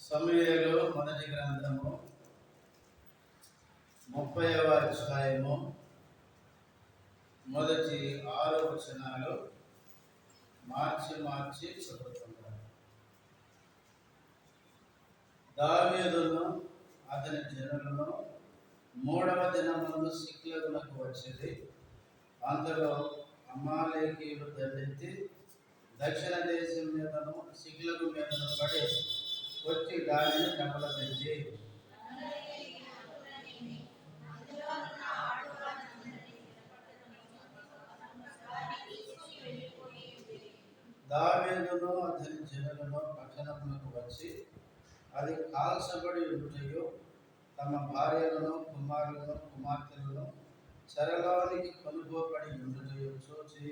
సమూయేలు మొదటి గ్రంథము 30వ అధ్యాయము మొదటి 6 వచనాలు మార్చి చదువుకుంటారు. దావీదును అతని జనులను 3వ దినమున సిక్లగునకు వచ్చింది. అంతలో అమాలేకీయులు దండెత్తి దక్షిణ దేశం మీదను సిక్లగు మీదను పడి వచ్చి దానిని కబళించి దావీదును అతని జనులను పట్టణమునకు వచ్చి అది కాల్చబడి ఉంటయో తమ భార్యలను కుమారులను కుమార్తెలను చెరలోనికి కొనుగోబడి ఉండుటయో చూచి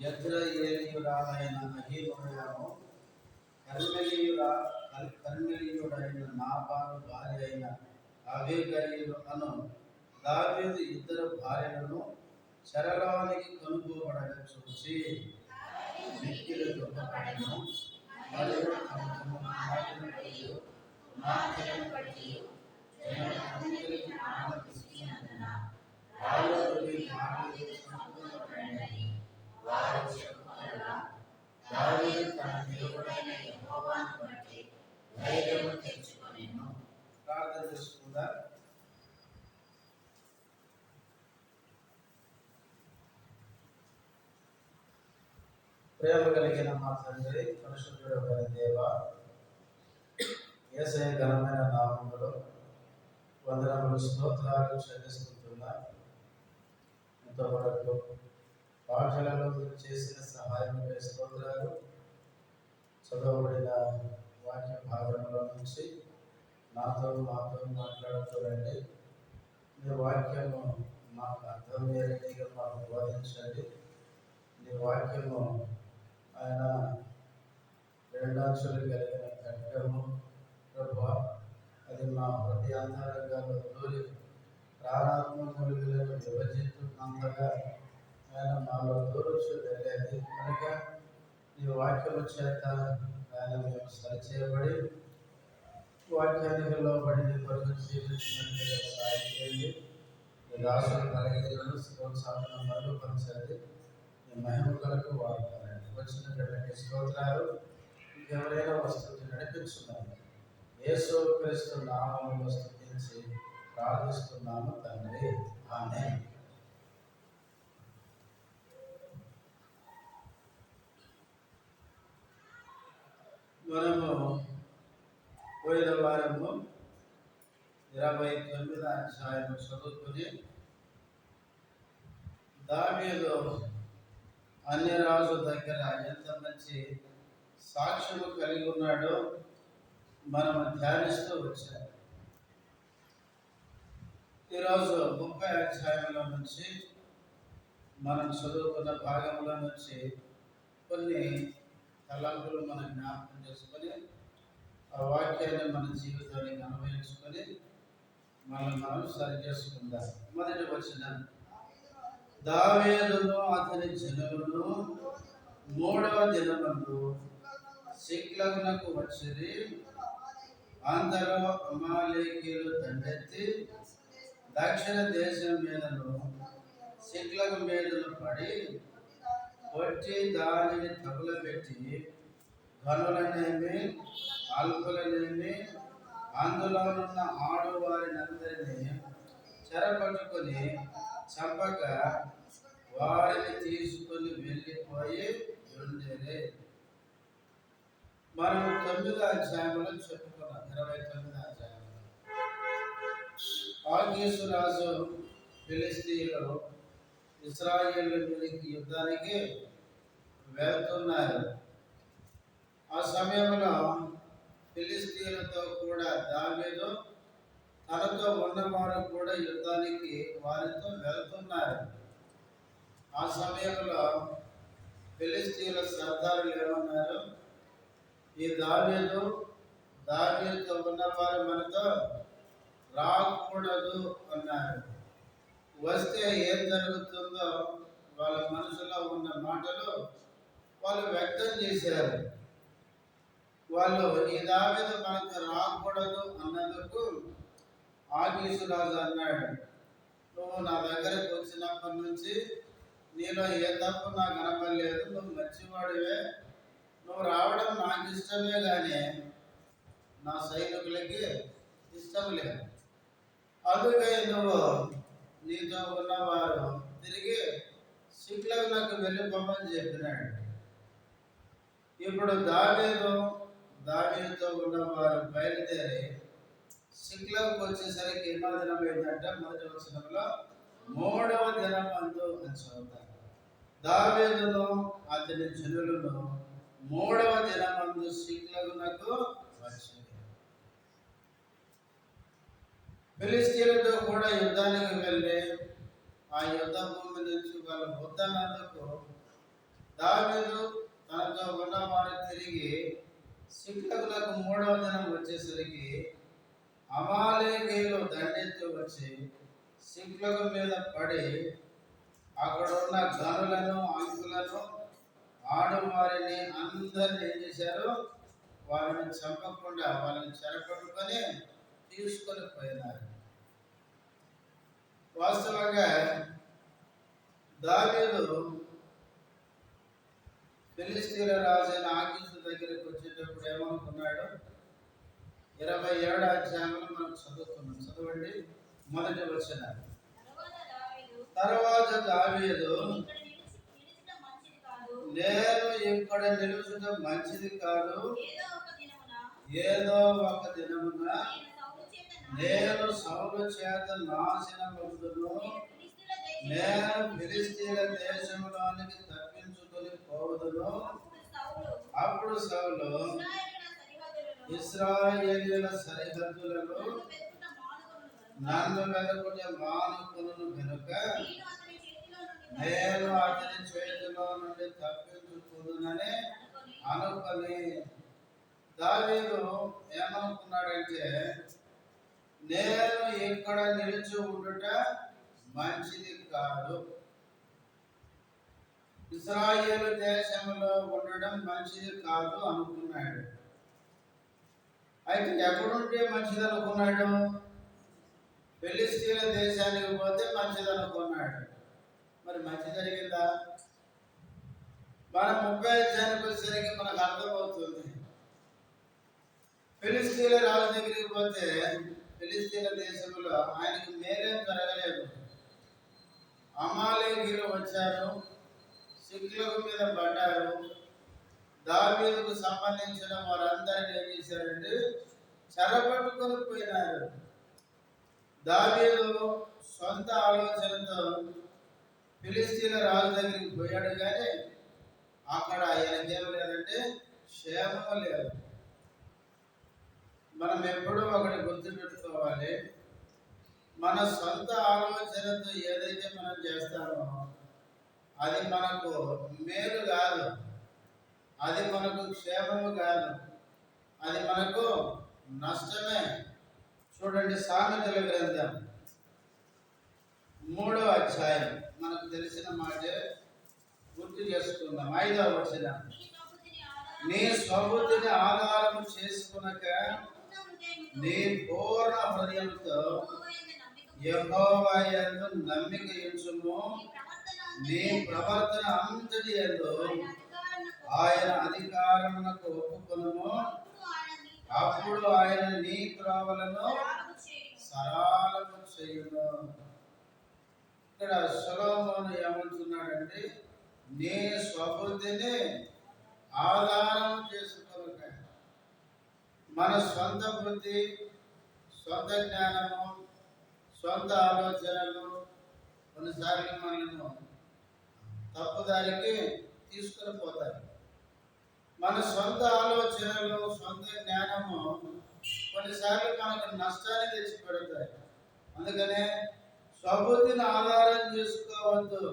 యజ్రెయేలీయురాలైన అహీనోయము కర్మెలీయుడైన నాబాలు భార్య అయిన అబీగయీలు అను దావీదు ఇద్దరు భార్యలను చెరలోనికి కొనుగోబడగా చూసి మిక్కిలి దుఃఖపడెను. మరియు తమ కుమార్తెలను బట్టి జనులందరికీ ఆనందించినందున వారు చెప్పుకొనగా దావీదు తన దేవుడైన యెహోవాను బట్టి ధైర్యము తెచ్చుకొనెను. ప్రార్థన చేసుకుందా. ప్రేమ కలిగిన మా తండ్రి, పరిశుద్ధుడైన దేవా, యేసయ్య ఘనమైన నామములో వందనములు స్తోత్రాలు చెల్లిస్తున్నా. ఇంతవరకు పాఠశాలలో మీరు చేసిన సహాయములే స్తోత్రాలు. చదవబడిన వాక్య భాగంలో నుంచి మాతో మాట్లాడుతూరండి. మీ వాక్యము మాకు అర్థమయ్యే రీతిగా మాకు బోధించండి. మీ వాక్యము ఆయన రెండాంశాలు కలిగిన ఖడ్గము ప్రభు, అది మా హృదయాంతరంగాల్లో దూరి ప్రాణాత్మకులను విభజిస్తున్నంతగా ఆయన మాలో దూరచు తెలియదు. కనుక ఈ వాక్యము చేత ఆయన మేము సరిచేయబడి వాక్యానికి లోబడి కొరకు జీవించినట్లుగా సాయం చేయండి. ఈ రాసులు కలిగిన స్తోత్రాలను మరుగుపరచండి. ఈ మహిమ కొరకు వాడుతారండి. వచ్చిన బిడ్డకి స్తోత్రాలు. ఇంకెవరైనా వస్తుంది నడిపించున్నాము. యేసు క్రీస్తు నామములో స్తుతించి ప్రార్థిస్తున్నాము తండ్రి, ఆమేన్. మనము పోయిన వారము 29వ అధ్యాయం చదువుకుని దావీదు అన్యరాజు దగ్గర ఎంత మంచి సాక్ష్యము కలిగి ఉన్నాడో మనము ధ్యానిస్తూ వచ్చాము. ఈరోజు 30వ అధ్యాయంలో నుంచి మనం చదువుకున్న భాగంలో నుంచి కొన్ని తలంపులు మనం జ్ఞాపకం చేసుకొని ఆ వాక్యాన్ని మన జీవితానికి అన్వయించుకొని మనం సరి చేసుకుందాం. మొదటి వచనం, దావీదును అతని జనులను 3వ దినమందు సిక్లగునకు వచ్చిరి. అంతలో అమాలేకీయులు దండెత్తి దక్షిణ దేశం మీదను సిక్లగు మీదను పడి కొట్టి దానిని తగులబెట్టి ఘనులనేమి అల్పులనేమి అందులోనున్న ఆడువారినందరినీ చెరపట్టుకొని చంపగా వారిని తీసుకొని వెళ్ళిపోయి ఉండేది. మనం 9వ అధ్యాయంలో చెప్పుకున్నాం. 29వ అధ్యాయంలో ఆగీసు రాజు ఫిలిస్తీయులు ఇశ్రాయేలు మీదకి యుద్ధానికి వెళ్తున్నారు. ఆ సమయంలో ఫిలిస్తీయులతో కూడా దావీదు తనతో ఉన్నవారు కూడా యుద్ధానికి వారితో వెళ్తున్నారు. ఆ సమయంలో ఫిలిస్తీయుల సర్దారులు ఏమన్నారు? ఈ దావీదుతో ఉన్నవారు మనతో రాకూడదు అన్నారు. వస్తే ఏం జరుగుతుందో వాళ్ళ మనసులో ఉన్న మాటలు వాళ్ళు వ్యక్తం చేశారు. వాళ్ళు ఈ దావీదు మనకు రాకూడదు అన్నందుకు ఆకీషు రాజు అన్నాడు, నువ్వు నా దగ్గరకు వచ్చినప్పటి నుంచి నీలో ఏ తప్పు నాకు కనపడలేదు, నువ్వు మంచివాడివే, నువ్వు రావడం నాకు ఇష్టమే కానీ నా సైనికులకి ఇష్టం లేదు, అందుకే నువ్వు నీతో ఉన్నవారు తిరిగి సిక్లగునకు వెళ్ళిపోమని చెప్పినాడు. ఇప్పుడు దావీదుతో ఉన్నవారు బయలుదేరి సిక్లగుకు వచ్చేసరికి ఎన్నో దినం ఏంటంటే మొదటి వచనంలో 3వ దినం అందు అని చదువుతారు. దావీదును అతని జనులను 3వ దినమందు సిక్లగునకు వచ్చారు. ఫిలిష్తీయులతో కూడా యుద్ధానికి వెళ్ళి ఆ యుద్ధ భూమి నుంచి వాళ్ళు వద్దన్నందుకు దావీదు తనతో ఉన్నవారు తిరిగి సిక్లగునకు 3వ దినం వచ్చేసరికి అమాలేకీయులు దండెత్తి వచ్చి సిక్లగు మీద పడి అక్కడ ఉన్న గనులను, అంకులను, ఆడవారిని అందరిని ఏం చేశారు, వారిని చంపకుండా వాళ్ళని చెరపట్టుకొని తీసుకొని పోయినారు. వాస్తవంగా దావీదు ఫిలిష్తీయుల రాజైన ఆకీషు దగ్గరికి వచ్చేటప్పుడు ఏమనుకున్నాడు? 27వ అధ్యాయంలో మనం చదువుకున్నాం. చదవండి మొదటి వచనం. తర్వాత దావీదు, నేను ఇక్కడ నిలుచుట మంచిది కాదు, ఏదో ఒక దినమున నేను సౌలు చేత నాశనమగుదును, నేను ఫిలిష్తీయుల దేశంలోనికి తప్పించుకొని పోవదును. అప్పుడు సౌలు ఇశ్రాయేలీయుల సరిహద్దులను నన్ను వెదకుట మానుకొనును గనుక నేను అతని చేతిలో నుండి తప్పించుకుందునని అనుకొని దావీదు ఏమనుకున్నాడంటే, నేను ఇక్కడ నిలిచి ఉండుట మంచిది కాదు, ఇశ్రాయేలు దేశంలో ఉండడం మంచిది కాదు అనుకున్నాడు. అయితే ఎక్కడుంటే మంచిది అనుకున్నాడు? ఫిలిష్తీయుల దేశానికి పోతే మంచిది అనుకున్నాడు. మరి మంచి జరిగిందా? మనం 30 అధ్యాయానికి వచ్చేసరికి మనకు అర్థమవుతుంది. ఫిలిష్తీయుల రాజు దగ్గరికి పోతే ఫిలిష్తీయుల దేశంలో ఆయనకు మేలేం జరగలేదు. అమాలేకీయులు వచ్చారు, సిక్లగు మీద పడ్డారు. దావీదుకు సంబంధించిన వారందరినీ ఏం చేశారంటే చెరపట్టుకొని పోయినారు. దావీదు సొంత ఆలోచనతో ఫిలిష్తీయుల రాజు దగ్గరికి పోయాడు, కానీ అక్కడ ఆయనకేం లేదంటే క్షేమం లేదు. మనం ఎప్పుడూ ఒకటి గుర్తుపెట్టుకోవాలి, మన సొంత ఆలోచనతో ఏదైతే మనం చేస్తామో అది మనకు మేలు కాదు, అది మనకు క్షేమము కాదు, అది మనకు నష్టమే. చూడండి, సామెతల గ్రంథం 3వ అధ్యాయం, మనకు తెలిసిన మాటే గుర్తు చేసుకుందాం. 5వ వచనం. నీ స్వబుద్ధిని ఆధారము చేసుకునక నీ పూర్ణ హృదయంతో యెహోవా యందు నమ్మిక ఉంచుము, నీ ప్రవర్తన అంతటి యందు ఆయన అధికారమునకు ఒప్పుకొనుము, అప్పుడు ఆయన నీ త్రోవలను సరళము చేయును. ఇక్కడ సొలొమోను ఏమంటున్నాడంటే, నీ స్వబుద్ధిని ఆధారం చేసుకోక, మన సొంత బుద్ధి, సొంత జ్ఞానము, సొంత ఆలోచనలు కొన్నిసార్లు మనల్ని తప్పుదారికి తీసుకొని పోతాయి. మన సొంత ఆలోచనలు, సొంత జ్ఞానము కొన్నిసార్లు మనకు నష్టాన్ని తెచ్చిపెడతాయి. అందుకనే స్వబుద్ధిని ఆధారం చేసుకోవద్దు.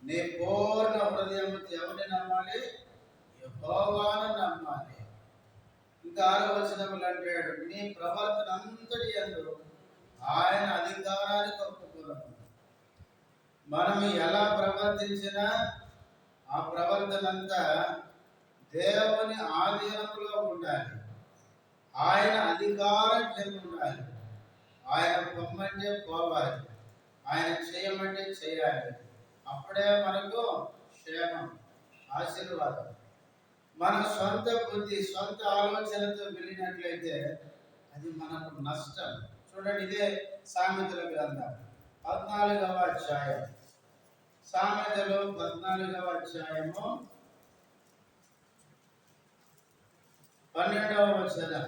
నీ పూర్ణ హృదయంతో ఎవరిని నమ్మాలి? యెహోవాను నమ్మాలి. ఇంకా 6వ వచనంలో అంటాడు, నీ ప్రవర్తన అంతటి యందు ఆయన అధికారానికి ఒప్పుకోను. మనం ఎలా ప్రవర్తించినా ఆ ప్రవర్తన అంతా దేవుని ఆధీనంలో ఉండాలి. ఆయన అధికారం చెంది ఉండాలి. ఆయన పొమ్మంటే పోవాలి, ఆయన చేయమంటే చేయాలి. అప్పుడే మనకు క్షేమం, ఆశీర్వాదం. మన సొంత బుద్ధి, సొంత ఆలోచనతో వెళ్ళినట్లయితే అది మనకు నష్టం. చూడండి, ఇదే సామెతల గ్రంథం 14వ అధ్యాయం. సామెతలు 14వ అధ్యాయము 12వ వచనం.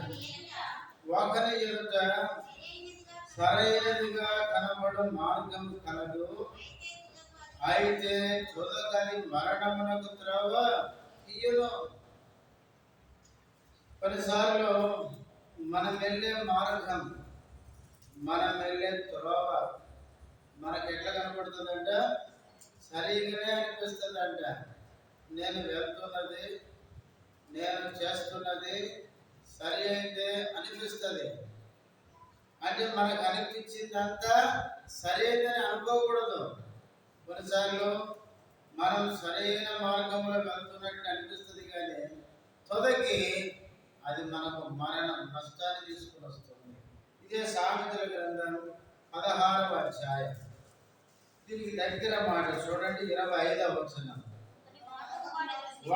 ఒకరి ఎదుట సరైనదిగా కనబడు మార్గం కలదు, అయితే తుదకది మరణమునకు త్రోవ తీయును. కొన్నిసార్లు మనం వెళ్ళే మార్గం, మనం వెళ్ళే త్రోవ మనకు ఎట్లా కనపడుతుందంట? సరిగానే అనిపిస్తుందంట. నేను వెళ్తున్నది, నేను చేస్తున్నది సరి అయితే అనిపిస్తుంది. అంటే మనకు అనిపించిందంతా సరి అయిందని అనుకోకూడదు. కొన్నిసార్లు మనం సరైన మార్గంలో వెళ్తున్నట్టు అనిపిస్తుంది, కానీ తొదకి అది మనకు మరణం, నష్టాన్ని తీసుకుని వస్తుంది. ఇదే సామెతల గ్రంథం 16వ అధ్యాయం. దీనికి దగ్గర మాట చూడండి, 25వ వచనం.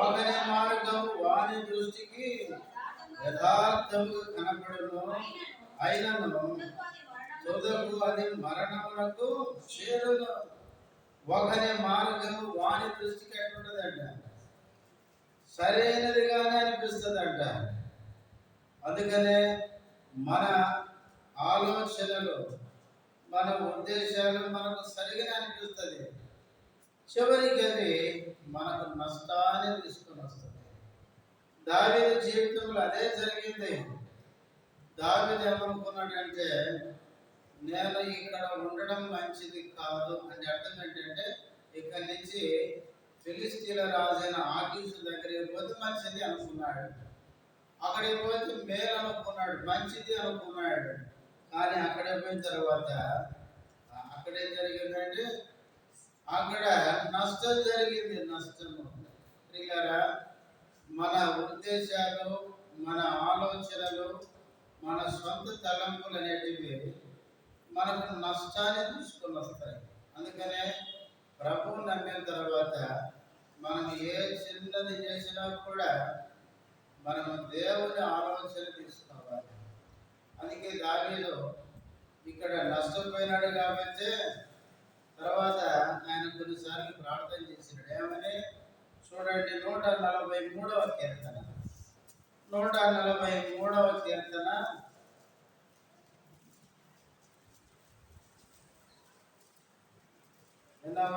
ఒకని మార్గం వాని దృష్టికి యథార్థముగా కనపడును, అయినను తుదకు అది మరణమునకు చేరును. ఒకని మార్గం వాని దృష్టికి ఎట్లుంటదంట? సరైనదిగానే అనిపిస్తుందంట. అందుకనే మన ఆలోచనలు, మన ఉద్దేశాలు మనకు సరిగానే అనిపిస్తుంది, చివరికి అది మనకు నష్టాన్ని తీసుకుని వస్తుంది. దావీదు జీవితంలో అదే జరిగింది. దావీదు ఏమనుకున్నాడంటే, నేను ఇక్కడ ఉండడం మంచిది కాదు అంటే అర్థం ఏంటంటే, ఇక్కడి నుంచి ఫిలిస్తీన్ల రాజైన ఆకీషు దగ్గరికి పోతే మంచిది అనుకున్నాడు, అక్కడికి పోతే మేలు అనుకున్నాడు, మంచిది అనుకున్నాడు. కానీ అక్కడికి పోయిన తర్వాత అక్కడేం జరిగిందంటే, అక్కడ నష్టం జరిగింది. నష్టము ప్రియులారా, మన ఉద్దేశాలు, మన ఆలోచనలు, మన సొంత తలంపులు అనేటివి మనకు నష్టాన్ని తీసుకొని వస్తాయి. అందుకనే ప్రభువు నమ్మిన తర్వాత మనం ఏ చిన్నది చేసినా కూడా మనము దేవుని ఆలోచన తీసుకోవాలి. అందుకే దావీదు ఇక్కడ నష్టపోయినాడు కాబట్టి తర్వాత ఆయన కొన్నిసార్లు ప్రార్థన చేసినాడు. ఏమని చూడండి, 143వ కీర్తన, 143వ కీర్తన 10వ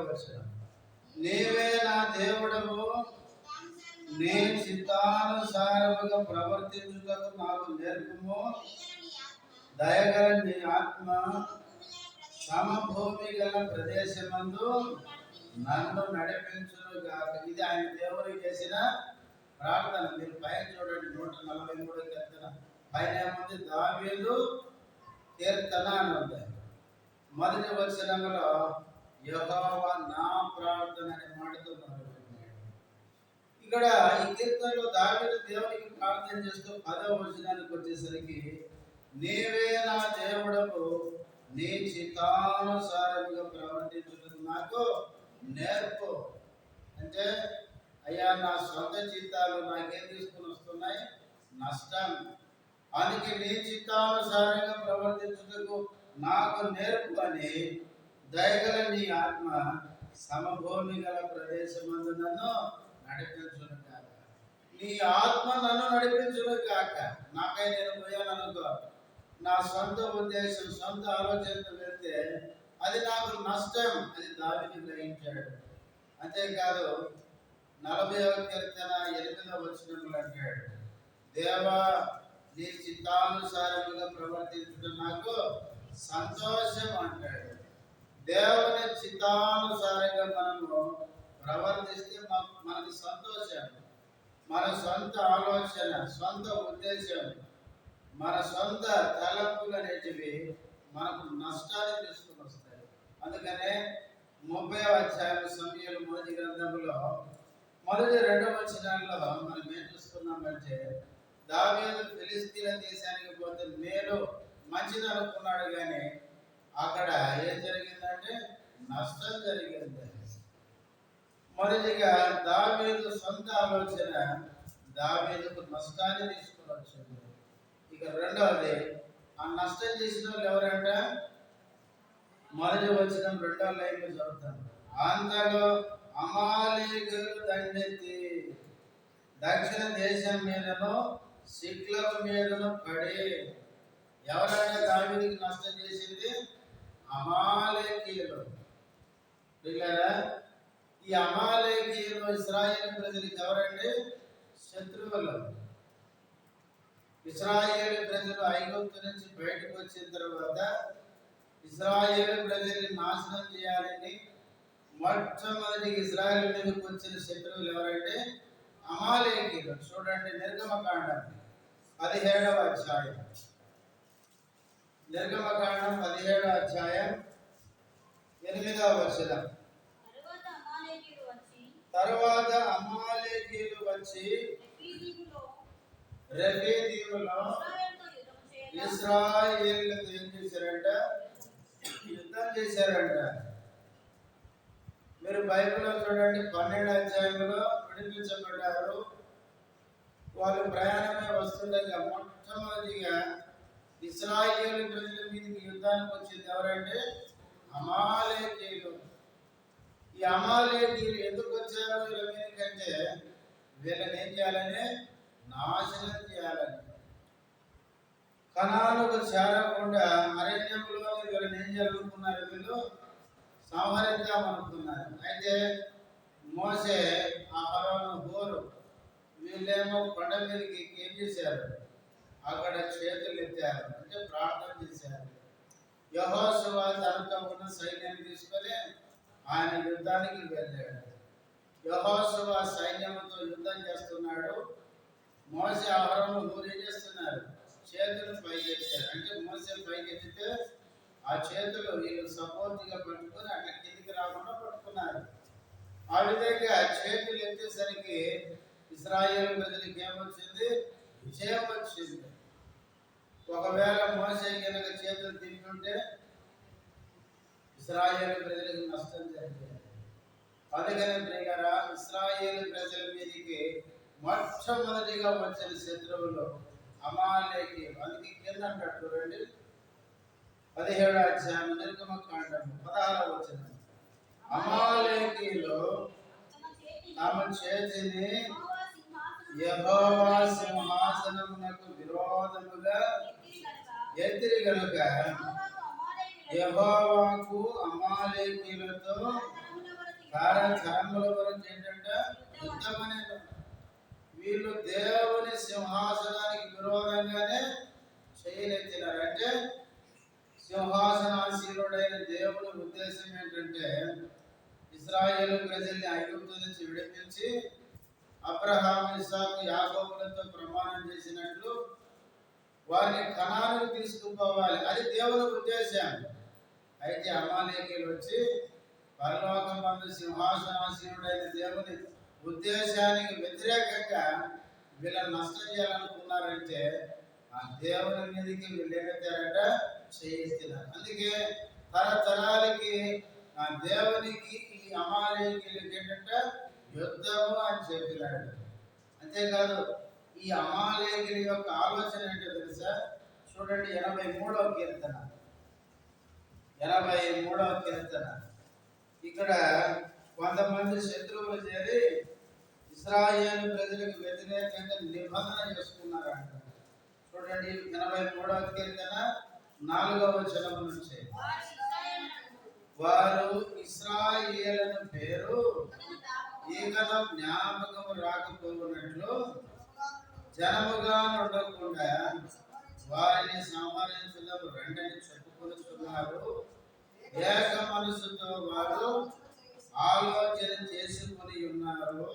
వచనం. నీవే నా దేవుడవు, నీ చిత్తానుసారముగా ప్రవర్తించుటకు నాకు నేర్పుము. దయగల నీ ఆత్మ సమభూమి గల ప్రదేశమందు నన్ను నడిపించునుగాక. ఇది ఆయన దేవునికి చేసిన ప్రార్థన. మీరు పైన చూడండి, 143 కీర్తన పైన ఏముంది? దావీదు కీర్తన అని ఉంది. మొదటి వచనంలో యెహోవా నా ప్రార్థన అనే మాటతో మొదలుపెట్టాడు. ఇక్కడ ఈ కీర్తనలో దావీదు దేవునికి ప్రార్థన చేస్తూ 10వ వచనానికి వచ్చేసరికి, నీవే నా దేవుడవు, నీ చిత్తానుసారముగా ప్రవర్తించుటకు నాకు నేర్పు. అంటే అయ్యా, నా సొంత చిత్తాలు నాకేం తీసుకుని వస్తున్నాయి? నష్టం. అందుకే నీ చిత్తానుసారంగా ప్రవర్తించుటకు నాకు నేర్పు అని దయగల నీ ఆత్మ సమభూమి గల ప్రదేశమందు నన్ను నడిపించును కాక. నీ ఆత్మ నన్ను నడిపించును కాక. నాకై నేను పోయాను అనుకో, నా సొంత ఉద్దేశం, సొంత ఆలోచనతో వెళ్తే అది నాకు నష్టం. అది దావీదు గ్రహించాడు. అంతేకాదు 40వ కీర్తన 8వ వచనంలో అంటాడు, దేవా నీ చిత్తానుసారముగా ప్రవర్తించడం నాకు సంతోషం అంటాడు. దేవుని చిత్తానుసారంగా మనము ప్రవర్తిస్తే మనకి సంతోషం. మన సొంత ఆలోచన, సొంత ఉద్దేశం, మన సొంత తలంపులు అనేటివి మనకు నష్టాన్ని తీసుకుని వస్తాయి. అందుకనే 30 30వ అధ్యాయం సమూయేలు మొదటి గ్రంథంలో మొదటి 2వ వచనాల్లో మనం ఏం చూస్తున్నామంటే దావీదు ఫిలిస్తీన్ల దేశానికి పోతే మేలు మంచిది అనుకున్నాడు, కానీ అక్కడ ఏం జరిగిందంటే నష్టం జరిగింది. మొదటిగా దావీదు సొంత ఆలోచన దావీదుకు నష్టాన్ని తీసుకుని వచ్చింది. ఇక రెండవది, ఆ నష్టం చేసిన వాళ్ళు ఎవరంట? మొదటి వచనం 2వ లైన్లో చదువుతాను. అంతలో అమాలేకులు దండెత్తి దక్షిణ దేశం మీదను సిక్లగు మీదను పడి. ఎవరైనా దావీదుకి నష్టం చేసింది? అమాలేకీయులు. పిల్లరా, ఈ అమాలేకీయులు ఇశ్రాయేలు ప్రజలకు ఎవరండి? శత్రువులు. ఇశ్రాయేలు ప్రజలు ఐగుప్తు నుంచి బయటకు వచ్చిన తర్వాత ఇశ్రాయేలు ప్రజల్ని నాశనం చేయాలని మొట్టమొదటి ఇశ్రాయేలు మీదకి వచ్చిన శత్రువులు ఎవరంటే అమాలేకీయులు. చూడండి, నిర్గమకాండం 17వ అధ్యాయం. నిర్గమకాండం 17వ అధ్యాయం 8వ వచనం. తరువాత అమాలేకీయులు వచ్చి రెఫీదీములో ఇశ్రాయేలుతో ఏం చేశారంట? యుద్ధం చేశారంట. మీరు బైబిల్లో చూడండి, 12వ అధ్యాయంలో విడిపించబడ్డారు. వాళ్ళు ప్రయాణమే వస్తుండగా మొట్టమొదటిగా ఇశ్రాయేలు ప్రజల మీదకి యుద్ధానికి వచ్చింది ఎవరంటే అమాలేకీయులు. ఈ అమాలేకీయులు ఎందుకు వచ్చారు వీళ్ళ మీదకంటే వీళ్ళని ఏం చేయాలని? నాశనం చేయాలని. కనానుకు చేరకుండా అరణ్యంలో వీళ్ళని ఏం జరుగుతున్నారు? వీళ్ళు సంహరిద్దామనుకున్నారు. అయితే మోసే, అహరోను, హూరు వీళ్ళేమో కొండ మీదకి ఏం చేశారు? అక్కడ చేతులు ఎత్తారు, అంటే ప్రార్థన చేశారు. యెహోషువ తనతో ఉన్న సైన్యాన్ని తీసుకొని ఆయన యుద్ధానికి వెళ్ళాడు. యెహోషువ సైన్యంతో యుద్ధం చేస్తున్నాడు. మోసే, అహరోను, హూరు ఏం చేస్తున్నారు? చేతులు పైకెత్తారు. అంటే మోసే పైకెత్తితే ఆ చేతులు వీళ్ళు సపోర్ట్గా పట్టుకొని అట్లా కిందికి రాకుండా పట్టుకున్నారు. ఆ విధంగా చేతులు ఎత్తేసరికి ఇశ్రాయేలు ప్రజలకు ఏమొచ్చింది? విజయం వచ్చింది. ఒకవేళ మోసే కనుక చేతులు తింటుంటే ఇశ్రాయేలు ప్రజలకు నష్టం జరిగింది. అందుకని ప్రియులారా, ఇశ్రాయేలు ప్రజల మీదకి మొట్టమొదటిగా వచ్చిన శత్రువులు అమాలేకీయులు. అందుకే కింద అంటాడు చూడండి, 17వ అధ్యాయం నిర్గమకాండం 16వ వచనం. అమాలేకీయులు తమ చేతిని యెహోవా సింహాసనమునకు విరోధముగా ఎత్తిరి గనుక యెహోవాకు అమాలేకీయులతో తరతరముల వరకు ఏంటంటే యుద్ధమనేది. వీళ్ళు దేవుని సింహాసనానికి విరోధంగానే చేయలెత్తినారు. అంటే సింహాసనాసీనుడైన దేవుని ఉద్దేశం ఏంటంటే ఇశ్రాయేలు ప్రజల్ని ఐగుప్తు నుంచి విడిపించి అబ్రహాము, ఇస్సాకు, యాకోబులతో ప్రమాణం చేసినట్లు వారిని కనానుకు తీసుకుపోవాలి. అది దేవుని ఉద్దేశం. అయితే అమాలేకీయులు వచ్చి పరలోకమందు సింహాసనాసీనుడైన దేవుని ఉద్దేశానికి వ్యతిరేకంగా వీళ్ళని నష్టం చేయాలనుకున్నారంటే ఆ దేవుని మీదకి వీళ్ళు ఏమెత్తారంట? చేయిస్తున్నారు. అందుకే తరతరాలకి ఆ దేవునికి ఈ అమాలేకీయులకి ఏంటంటే యుద్ధము అని చెప్పినాడు. అంతేకాదు, ఈ అమాలేకీయుల యొక్క ఆలోచన ఏంటో తెలుసా? చూడండి, 83వ కీర్తన. 83వ కీర్తన. ఇక్కడ కొంతమంది శత్రువులు చేరి ఇశ్రాయేలు ప్రజలకు వ్యతిరేకంగా నిబంధన చేసుకున్నారంట. చూడండి, 83వ కీర్తన 4వ వచనం నుంచి. వారు ఇశ్రాయేలును పేరు ఈగల జ్ఞాపకము రాకపోయినట్లు జనముగా ఉండకుండా వారిని సంహరించడం రెండని చెప్పుకొనుచున్నారు. ఏక మనసుతో వారు ఆలోచన చేసుకుని ఉన్నారు.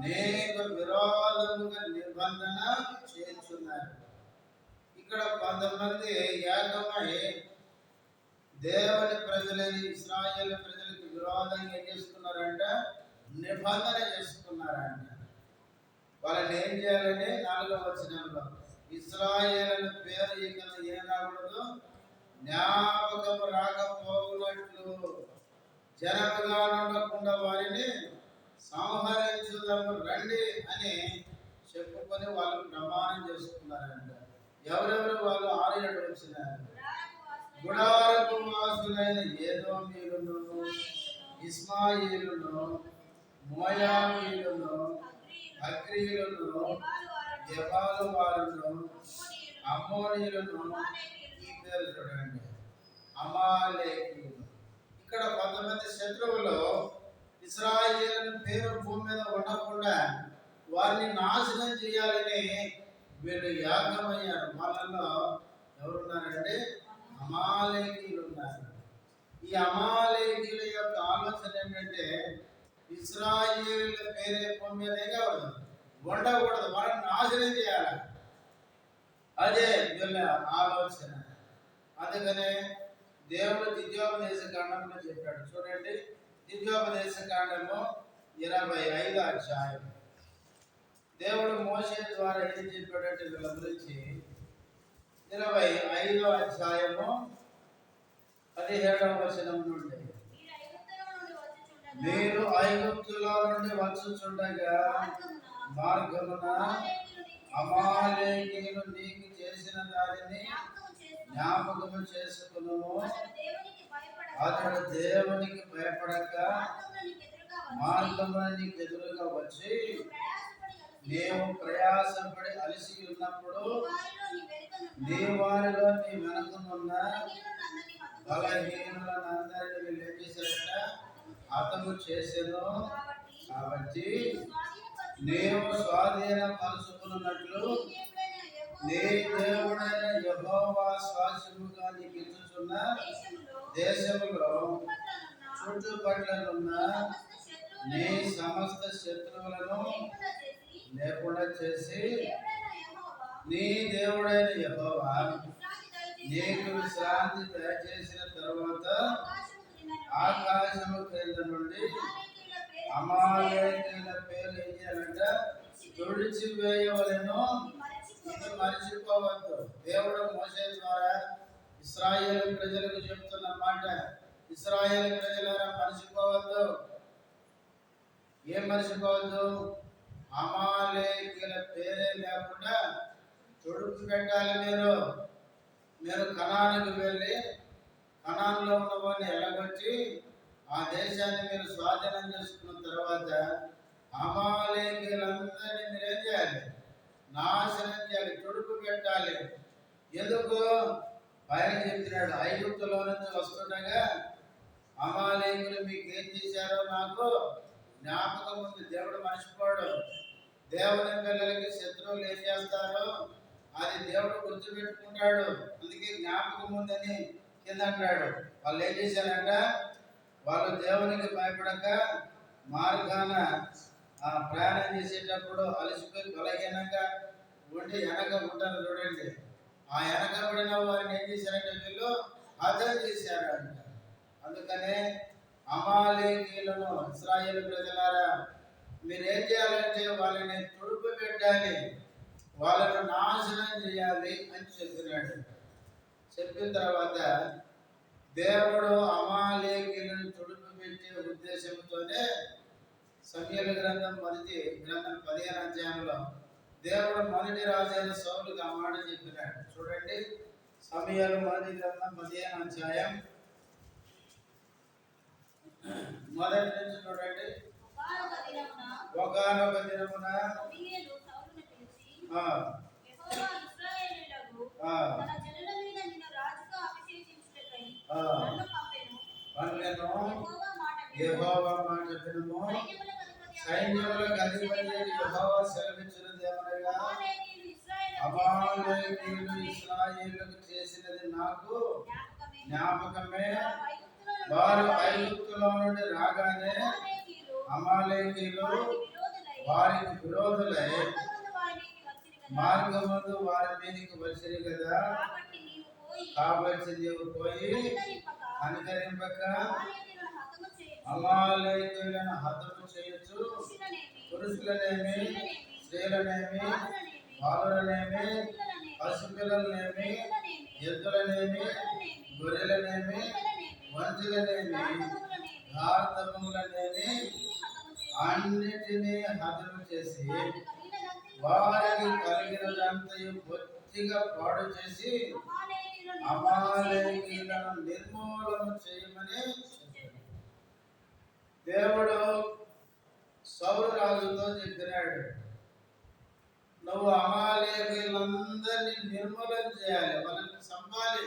నేను విరోధముగా నిబంధన చేస్తున్నారు. ఇక్కడ కొంతమంది ఏకమై దేవుని ప్రజలని ఇశ్రాయేలు ప్రజలకు విరోధంగా ఏం చేసుకున్నారంట? నిబంధన చేసుకున్నారంట. వాళ్ళని ఏం చేయాలని 4వ వచనంలో, ఇశ్రాయేలు పేరు ఇక ఏం రాకూడదు, జ్ఞాపకం రాకపోవునట్లు జనముగా ఉండకుండా వారిని సంహరించుదాము రండి అని చెప్పుకొని వాళ్ళు ప్రమాణం చేసుకున్నారంట. ఎవరెవరు వాళ్ళు? 6-7 వచ్చినారు. గుడారపు వాసులైన ఏదోమీయులను, ఇష్మాయేలును, మోయాబీయులను, అగ్రీయులను, గెబాలు వారును, అమ్మోనీయులను, ఈ పేరు చూడండి, అమాలేకీయులు. ఇక్కడ కొంతమంది శత్రువులు ఇశ్రాయేలు పేరు భూమి మీద ఉండకుండా వారిని నాశనం చేయాలని వీళ్ళు యాగమయ్యారు. వాళ్ళలో ఎవరున్నారంటే అమాలేకీయులు ఉన్నారు. ఈ అమాలేకీయుల యొక్క ఆలోచన ఏంటంటే ఇశ్రాయేలు పేరే భూమి మీదే కాదు ఉండకూడదు, వాళ్ళని నాశనం చేయాలి. అదే వీళ్ళ ఆలోచన. అందుకనే దేవుడు ద్వితీయోపదేశ కాండంలో చెప్పాడు. చూడండి, ద్వితీయోపదేశ కాండము 25వ అధ్యాయం. దేవుడు మోషే ద్వారా ఏం చెప్పాడంటే వీళ్ళ గురించి 25వ అధ్యాయము 17వ వచనం నుండి, మీరు ఐగుప్తులో నుండి వచ్చుచుండగా మార్గమున అమాలేకీయులు నీకు చేసిన దానిని జ్ఞాపకము చేసుకును. అతడు దేవునికి భయపడక మార్గమున నీకు ఎదురుగా వచ్చి నీవు ప్రయాసపడి అలసి ఉన్నప్పుడు నీ వారిలో నీ వెనుకనున్న బలహీనులందరినీ వీళ్ళు ఏం చేశారంట? హతము చేసెను. కాబట్టి నీవు స్వాధీనపరుచుకున్నట్లు నీ దేవుడైన యెహోవా స్వాస్థ్యముగా నీకు ఇచ్చుచున్న దేశములో చుట్టుపట్లనున్న నీ సమస్త శత్రువులను లేకుండా చేసి నీ దేవుడైన యెహోవా నీకు విశ్రాంతి దయచేసిన తరువాత ఆకాశము క్రింద నుండి అమాలేకీయుల పేరు ఏం చేయాలంట? తుడిచివేయవలెను. ఇది మర్చిపోవద్దు. దేవుడు మోషే ద్వారా ఇశ్రాయేలు ప్రజలకు చెప్తున్న మాట, ఇశ్రాయేలు ప్రజలారా మర్చిపోవద్దు. ఏం మర్చిపోవద్దు? అమాలేకీయుల పేరే లేకుండా తుడుపు పెట్టాలి. మీరు కనానుకు వెళ్ళి కనానులో ఉన్న వారిని ఎలగొట్టి ఆ దేశాన్ని మీరు స్వాధీనం చేసుకున్న తర్వాత అమాలేకీయులందరినీ మీరేం చేయాలి? నాశనం చేయాలి, తుడుపు పెట్టాలి. ఎందుకు? పైన చెప్తున్నాడు, ఐగుప్తులో నుంచి వస్తుండగా అమాలేకీయులు మీకు ఏం చేశారో నాకు జ్ఞాపకం ఉంది. దేవుడు మర్చిపోడు. దేవుని పిల్లలకి శత్రువులు ఏం చేస్తారో అది దేవుడు గుర్తుపెట్టుకుంటాడు. అందుకే జ్ఞాపకం ఉందని కింద అంటాడు. వాళ్ళు ఏం చేశారంట? వాళ్ళు దేవునికి భయపడక మార్గాన ప్రయాణం చేసేటప్పుడు అలసిపోయి బలహీనంగా ఉండి వెనక ఉంటారు. చూడండి, ఆ వెనకబడిన వారిని ఏం చేశారంటే వీళ్ళు హతం చేశారంట. అందుకనే అమాలేకీయులను, ఇశ్రాయేలు ప్రజలారా మీరేం చేయాలంటే వాళ్ళని తుడుపు పెట్టాలి, వాళ్ళను నాశనం చేయాలి అని చెప్పినాడు. చెప్పిన తర్వాత దేవుడు అమాలేకీయులను తుడుపు పెట్టే ఉద్దేశంతోనే సమూయేలు గ్రంథం 15వ అధ్యాయంలో దేవుడు మొదటి రాజైన సౌలుకి ఆ మాట చెప్పినాడు. చూడండి, సమూయేలు మొదటి గ్రంథం 15వ అధ్యాయం మొదటి నుంచి చూడండి. ఒకానొక దినమున యెహోవా మాట వినుము, సైన్యములకు అధిపతి యెహోవా సెలవిచ్చినది ఏమనగా అమాలేకీయులు ఇశ్రాయేలుకు చేసినది నాకు జ్ఞాపకమే. వారు ఐగుప్తులో నుండి రాగానే అమాలేకీయులు వారికి విరోధులై మార్గమందు వారి మీదకి వచ్చింది కదా. కాబట్టి నీవు పోయి కనికరింపక అమాలేకీయులను హతము చేయొచ్చు పురుషులనేమి, స్త్రీలనేమి, బాలులనేమి, పసిపిల్లలనేమి, ఎద్దులనేమి, గొర్రెలనేమి, వంతులనేమి, గార్ధములనేమి అన్నిటినీ హతము చేసి వారికి కలిగినదంతయు బొత్తిగా పాడు చేసి అమాలేకీయులను నిర్మూలన చేయమని దేవుడు సౌలు రాజుతో చెప్పినాడు. నువ్వు అమాలేకీయులందరినీ నిర్మూలన చేయాలి, వాళ్ళని చంపాలి.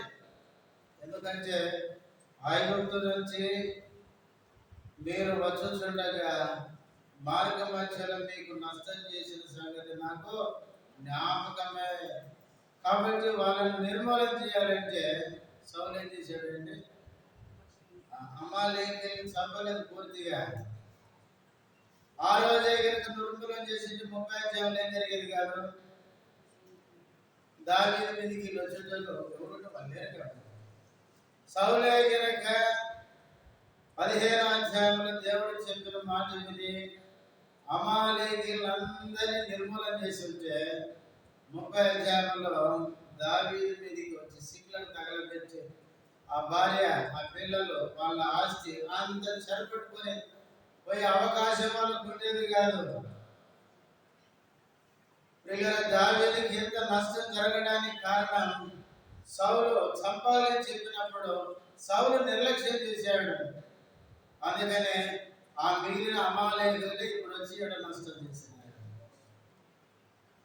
ఎందుకంటే ఐగుప్తు నుంచి మీరు వచ్చుచుండగా మార్గ మధ్యలో మీకు నష్టం చేసిన సంగతి నాకు జ్ఞాపకమే. కాబట్టి వాళ్ళని నిర్మూలన చేయాలంటే సౌలు ఏం చేశాడండి? అమాలేకీయులను చంపలేదు పూర్తిగా. ఆ రోజే కనుక నిర్మూలన చేసి 30 అధ్యాయంలో ఏం జరిగేది కాదు. దావీదు మీదికి వచ్చేటోళ్ళు ఎవరు లేరు కాదు. సౌలే కనుక 15వ అధ్యాయంలో దేవుడు చెప్పిన మాట విని అమాలేకీయులందరినీ నిర్మూలన చేసి ఉంటే 30 అధ్యాయంలో దావీదు మీదికి వచ్చి సిక్కులను తగలబెట్టి ఆ భార్య, ఆ పిల్లలు, వాళ్ళ ఆస్తి అంత చెరపెట్టుకుని పోయే అవకాశం వాళ్ళకు ఉండేది కాదు. దావీదుకి ఎంత నష్టం జరగడానికి కారణం సౌలు చంపాలని చెప్పినప్పుడు సౌలు నిర్లక్ష్యం చేశాడు. అందుకనే ఆ మిగిలిన అమాలేకీయులు ఇప్పుడు వచ్చి ఇక్కడ నష్టం చేసినారు.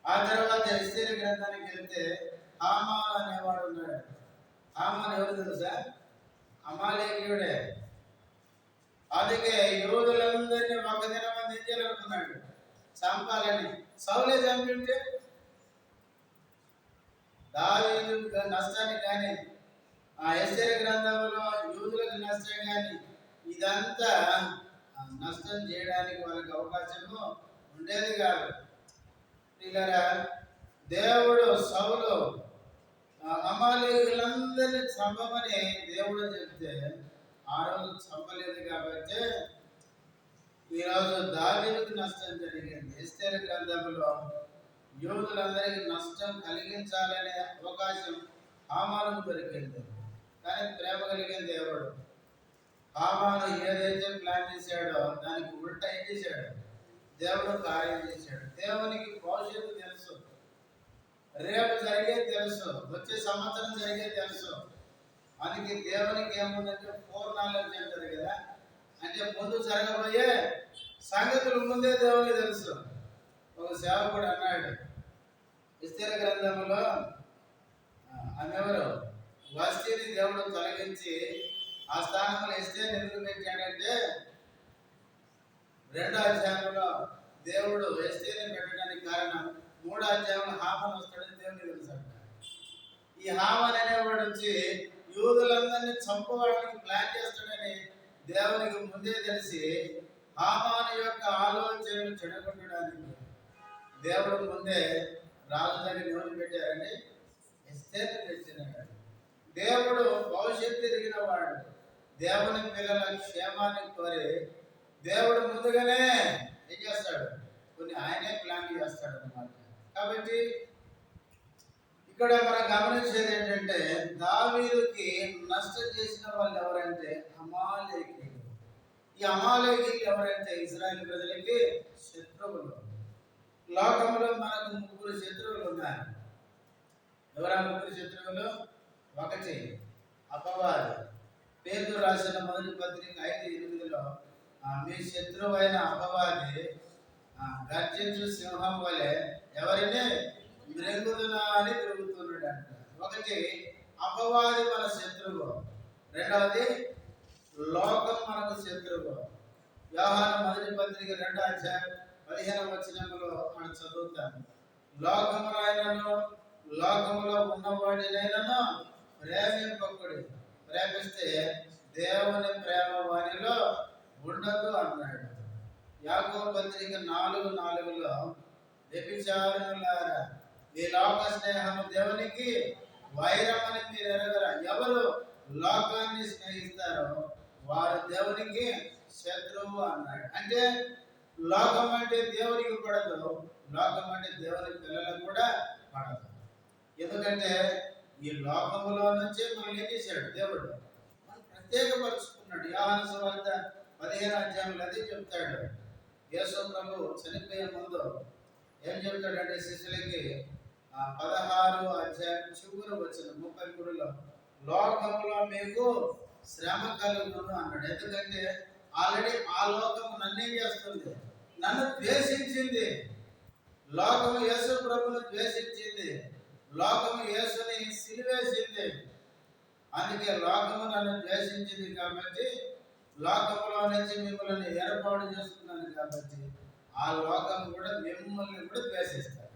ఆ తర్వాత ఎస్తేరు గ్రంథానికి వెళ్తే హామాను అనేవాడు ఉన్నాడు. హామాను ఎవరు తెలుసా? అమాలేకీయుడే. అందుకే యోధులందరినీ ఒక దినం మంది ఏం చేయాలనుకున్నాడు? చంపాలని. సౌలే చంపింటే దావీదు నష్టాన్ని కానీ, ఆ ఎస్తేరు గ్రంథంలో యూదులకు నష్టం కానీ, ఇదంతా నష్టం చేయడానికి వాళ్ళకి అవకాశము ఉండేది కాదు. పిల్లరా, దేవుడు సౌలు అమాలేకీయులందరినీ చంపమని దేవుడు చెప్తే ఆ రోజు చంపలేదు. కాబట్టి ఈరోజు దావీదుకు నష్టం జరిగింది. ఎస్తేరు గ్రంథంలో యూదులందరికీ నష్టం కలిగించాలనే అవకాశం హామానుకు దొరికింది. కానీ ప్రేమ కలిగిన దేవుడు హామాను ఏదైతే ప్లాన్ చేశాడో దానికి ఉల్టా ఏం చేశాడు? దేవుడు కార్యం చేశాడు. దేవునికి భవిష్యత్తు తెలుసు, రేపు జరిగేది తెలుసు, వచ్చే సంవత్సరం జరిగేది తెలుసు. అందుకే దేవునికి ఏముందంటే పూర్ణాలయం అంటారు కదా, అంటే ముందు జరగబోయే సంగతులు ముందే దేవునికి తెలుసు. ఒక సేవకుడు అన్నాడు, ఎస్తేరు గ్రంథంలో ఆమెవరు వస్తీని దేవుడు తొలగించి ఆ స్థానంలో ఎస్తేరు ఎందుకు పెట్టాడంటే 2వ అధ్యాయంలో దేవుడు ఎస్తేరుని పెట్టడానికి కారణం 3వ అధ్యాయంలో హామాను వస్తాడని దేవునికి తెలుసు. ఈ హామాను అనేవాడు వచ్చి యూదులందరినీ చంపడానికి ప్లాన్ చేస్తాడని దేవునికి ముందే తెలిసి హామాను యొక్క ఆలోచనలు చెడగొట్టడానికి దేవుడు ముందే రాజు దగ్గర ఎవరు పెట్టారండి? ఎస్తేరుని పెట్టినాడు. దేవుడు భవిష్యత్తు ఎరిగిన వాడు. దేవుని పిల్లల క్షేమాన్ని కోరి దేవుడు ముందుగానే ఏం చేస్తాడు? కొన్ని ఆయనే ప్లాన్ చేస్తాడు అన్నమాట. కాబట్టి ఇక్కడ మనం గమనించేది ఏంటంటే దావీదుకి నష్టం చేసిన వాళ్ళు ఎవరంటే అమాలేకీయులు. ఈ అమాలేకీయులు ఎవరంటే ఇశ్రాయేలు ప్రజలకి శత్రువులు. లోకంలో మనకు 3 శత్రువులు ఉన్నారు. ఎవరా 3 శత్రువులు? 1 అపవాది. పేతురు రాసిన మొదటి పత్రిక 5:8లో మీ శత్రువైన అపవాది గర్జించు సింహం వలె ఎవరిని మృంగుదునా అని తిరుగుతున్నాడు అంట. 1 అపవాది మన శత్రువు, 2వది లోకం మనకు శత్రువు. యోహాను మొదటి పత్రిక 2వ అధ్యాయం 15వ వచనంలో మనం చదువుతాము, లోకమునైనను లోకములో ఉన్నవాడినైనను ప్రేమింపకుడి, ప్రేమిస్తే దేవుని ప్రేమ వారిలో ఉండదు అన్నాడు. యాకోబు పత్రిక 4:4లో వ్యభిచారులారా ఈ లోక స్నేహము దేవునికి వైరమని మీరు ఎరగరా? ఎవరు లోకాన్ని స్నేహిస్తారో వారు దేవునికి శత్రువు అన్నాడు. అంటే లోకం అంటే దేవునికి పడదు, లోకం అంటే దేవుని పిల్లలకు కూడా పడదు. ఎందుకంటే ఈ లోకములో నుంచే మనల్ని ఏం చేశాడు దేవుడు, మనం ప్రత్యేకపరుచుకున్నాడు. యోహాను సువార్త 15వ అధ్యాయంలో అదే చెప్తాడు. యేసు ప్రభు చనిపోయే ముందు ఏం చెప్తాడంటే శిష్యులకి 16వ అధ్యాయం చివరి వచ్చిన 33లో, లోకములో మీకు శ్రమ కలుగును అన్నాడు. ఎందుకంటే ఆల్రెడీ ఆ లోకము నన్నేం చేస్తుంది, నన్ను ద్వేషించింది. లోకము యేసు ప్రభును ద్వేషించింది, లోకము యేసుని సిలువేసింది. అందుకే లోకము నన్ను ద్వేషించింది కాబట్టి లోకములో నుంచి మిమ్మల్ని ఏర్పాటు చేసుకున్నాను కాబట్టి ఆ లోకం కూడా మిమ్మల్ని కూడా ద్వేషిస్తారు.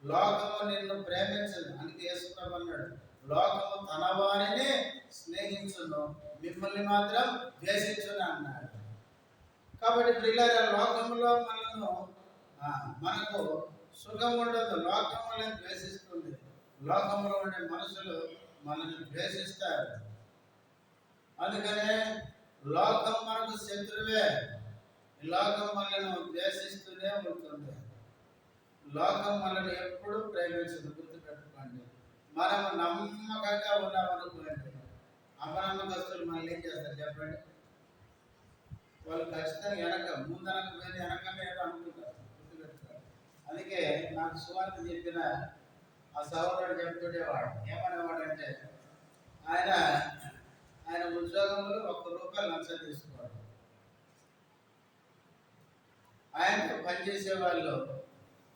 లోకము నిన్ను ప్రేమించదు. అందుకే యేసు ప్రభు అన్నాడు, లోకము తన వారిని స్నేహించును, మిమ్మల్ని మాత్రం ద్వేషించును అన్నాడు. కాబట్టి ప్రియులారా, లోకంలో మనకు సుఖం ఉండదు, లోకములను ద్వేషిస్తుంది. లోకంలో ఉండే మనుషులు మనల్ని ద్వేషిస్తారు. అందుకనే లోకం మనకు శత్రువే. ఈ లోకం మనల్ని ద్వేషిస్తూనే ఉంటుంది. లోకం మనల్ని ఎప్పుడు ప్రేమించదు. గుర్తుపెట్టుకోండి. మనం నమ్మకంగా ఉన్నామనుకోండి, అపనమ్మకస్తులు మనల్ని ఏం చేస్తారు చెప్పండి? వాళ్ళు ఖచ్చితంగా ముందనకపోయింది వెనకనే ఏదో అనుకుంటారు. గుర్తుపెట్టుకోండి. అందుకే నాకు సువార్త చెప్పిన ఆ సహోదరుడు చెప్తుండేవాడు, ఏమనేవాడంటే ఆయన ఉద్యోగంలో ₹1 లంచం తీసుకోవాలి. ఆయనతో పనిచేసే వాళ్ళు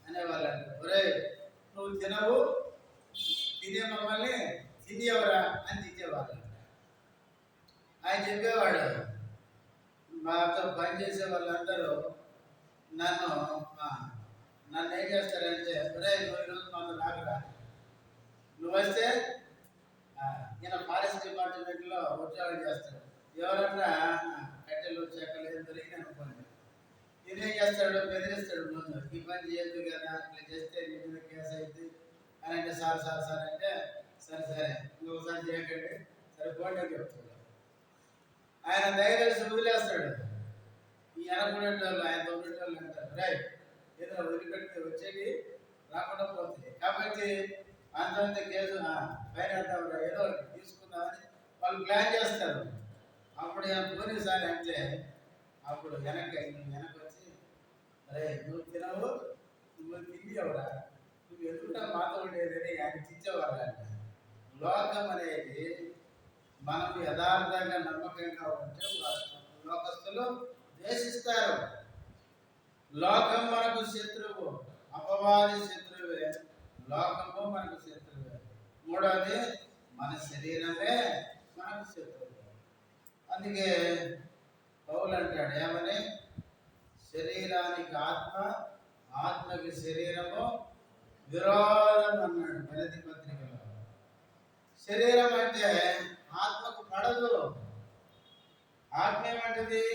అనేవాళ్ళంట, ఒరే నువ్వు తినవు, తినే మమ్మల్ని తినేవరా అని తిట్టేవాళ్ళంట. ఆయన చెప్పేవాడు, మాతో పనిచేసే వాళ్ళందరూ నన్ను ఏం చేస్తారంటే, ఒరే నువ్వు ఈరోజు మనం రాకరా, నువ్వు వస్తే ఈయన ఫారెస్ట్ డిపార్ట్మెంట్లో ఉద్యోగం చేస్తాడు. ఎవరన్నా కట్టెలు చెక్కలు ఏం దొరికి అనుకోండి, ఈయనేం చేస్తాడు, బెదిరిస్తాడు. ముందు ఈ పని చేయొద్దు కదా, ఇట్లా చేస్తే నీ మీద కేసు అవుతుంది అని అంటే, సార్ అంటే సరే ఇంకొకసారి చేయకండి, సరే పోండి అని చెప్తాడు. ఆయన దయచేసి వదిలేస్తాడు. ఈ అనుకునేటోళ్ళు, ఆయన తోడేటోళ్ళు అంటారు, రైట్ ఏదో వదిలిపెడితే వచ్చేది రాకుండా పోతుంది కాబట్టి అంత కేసు పైన ఏదో తీసుకుందామని వాళ్ళు ప్లాన్ చేస్తారు. అప్పుడు పోలీసారి అంటే అప్పుడు వెనక్కి వచ్చి, అరే నువ్వు తినవు, నువ్వు తిండివరా, నువ్వు ఎందుకుంటా మాతో ఉండేదని ఆయన తెచ్చేవాళ్ళ. లోకం అనేది మనం యథార్థంగా నమ్మకంగా ఉంటే లోకస్తులు ద్వేషిస్తారు. లోకం మనకు శత్రువు, అపవాది శత్రువే, లోకము మనకు శత్రువే. మూడవది మన శరీరమే మనకు శత్రువు. అందుకే పౌలు అంటాడు ఏమని, శరీరానికి ఆత్మ, ఆత్మకి శరీరము విరోధం అన్నాడు గలతీ పత్రికలో. శరీరం అంటే ఆత్మకు పడదు. ఆత్మ ఏమంటది,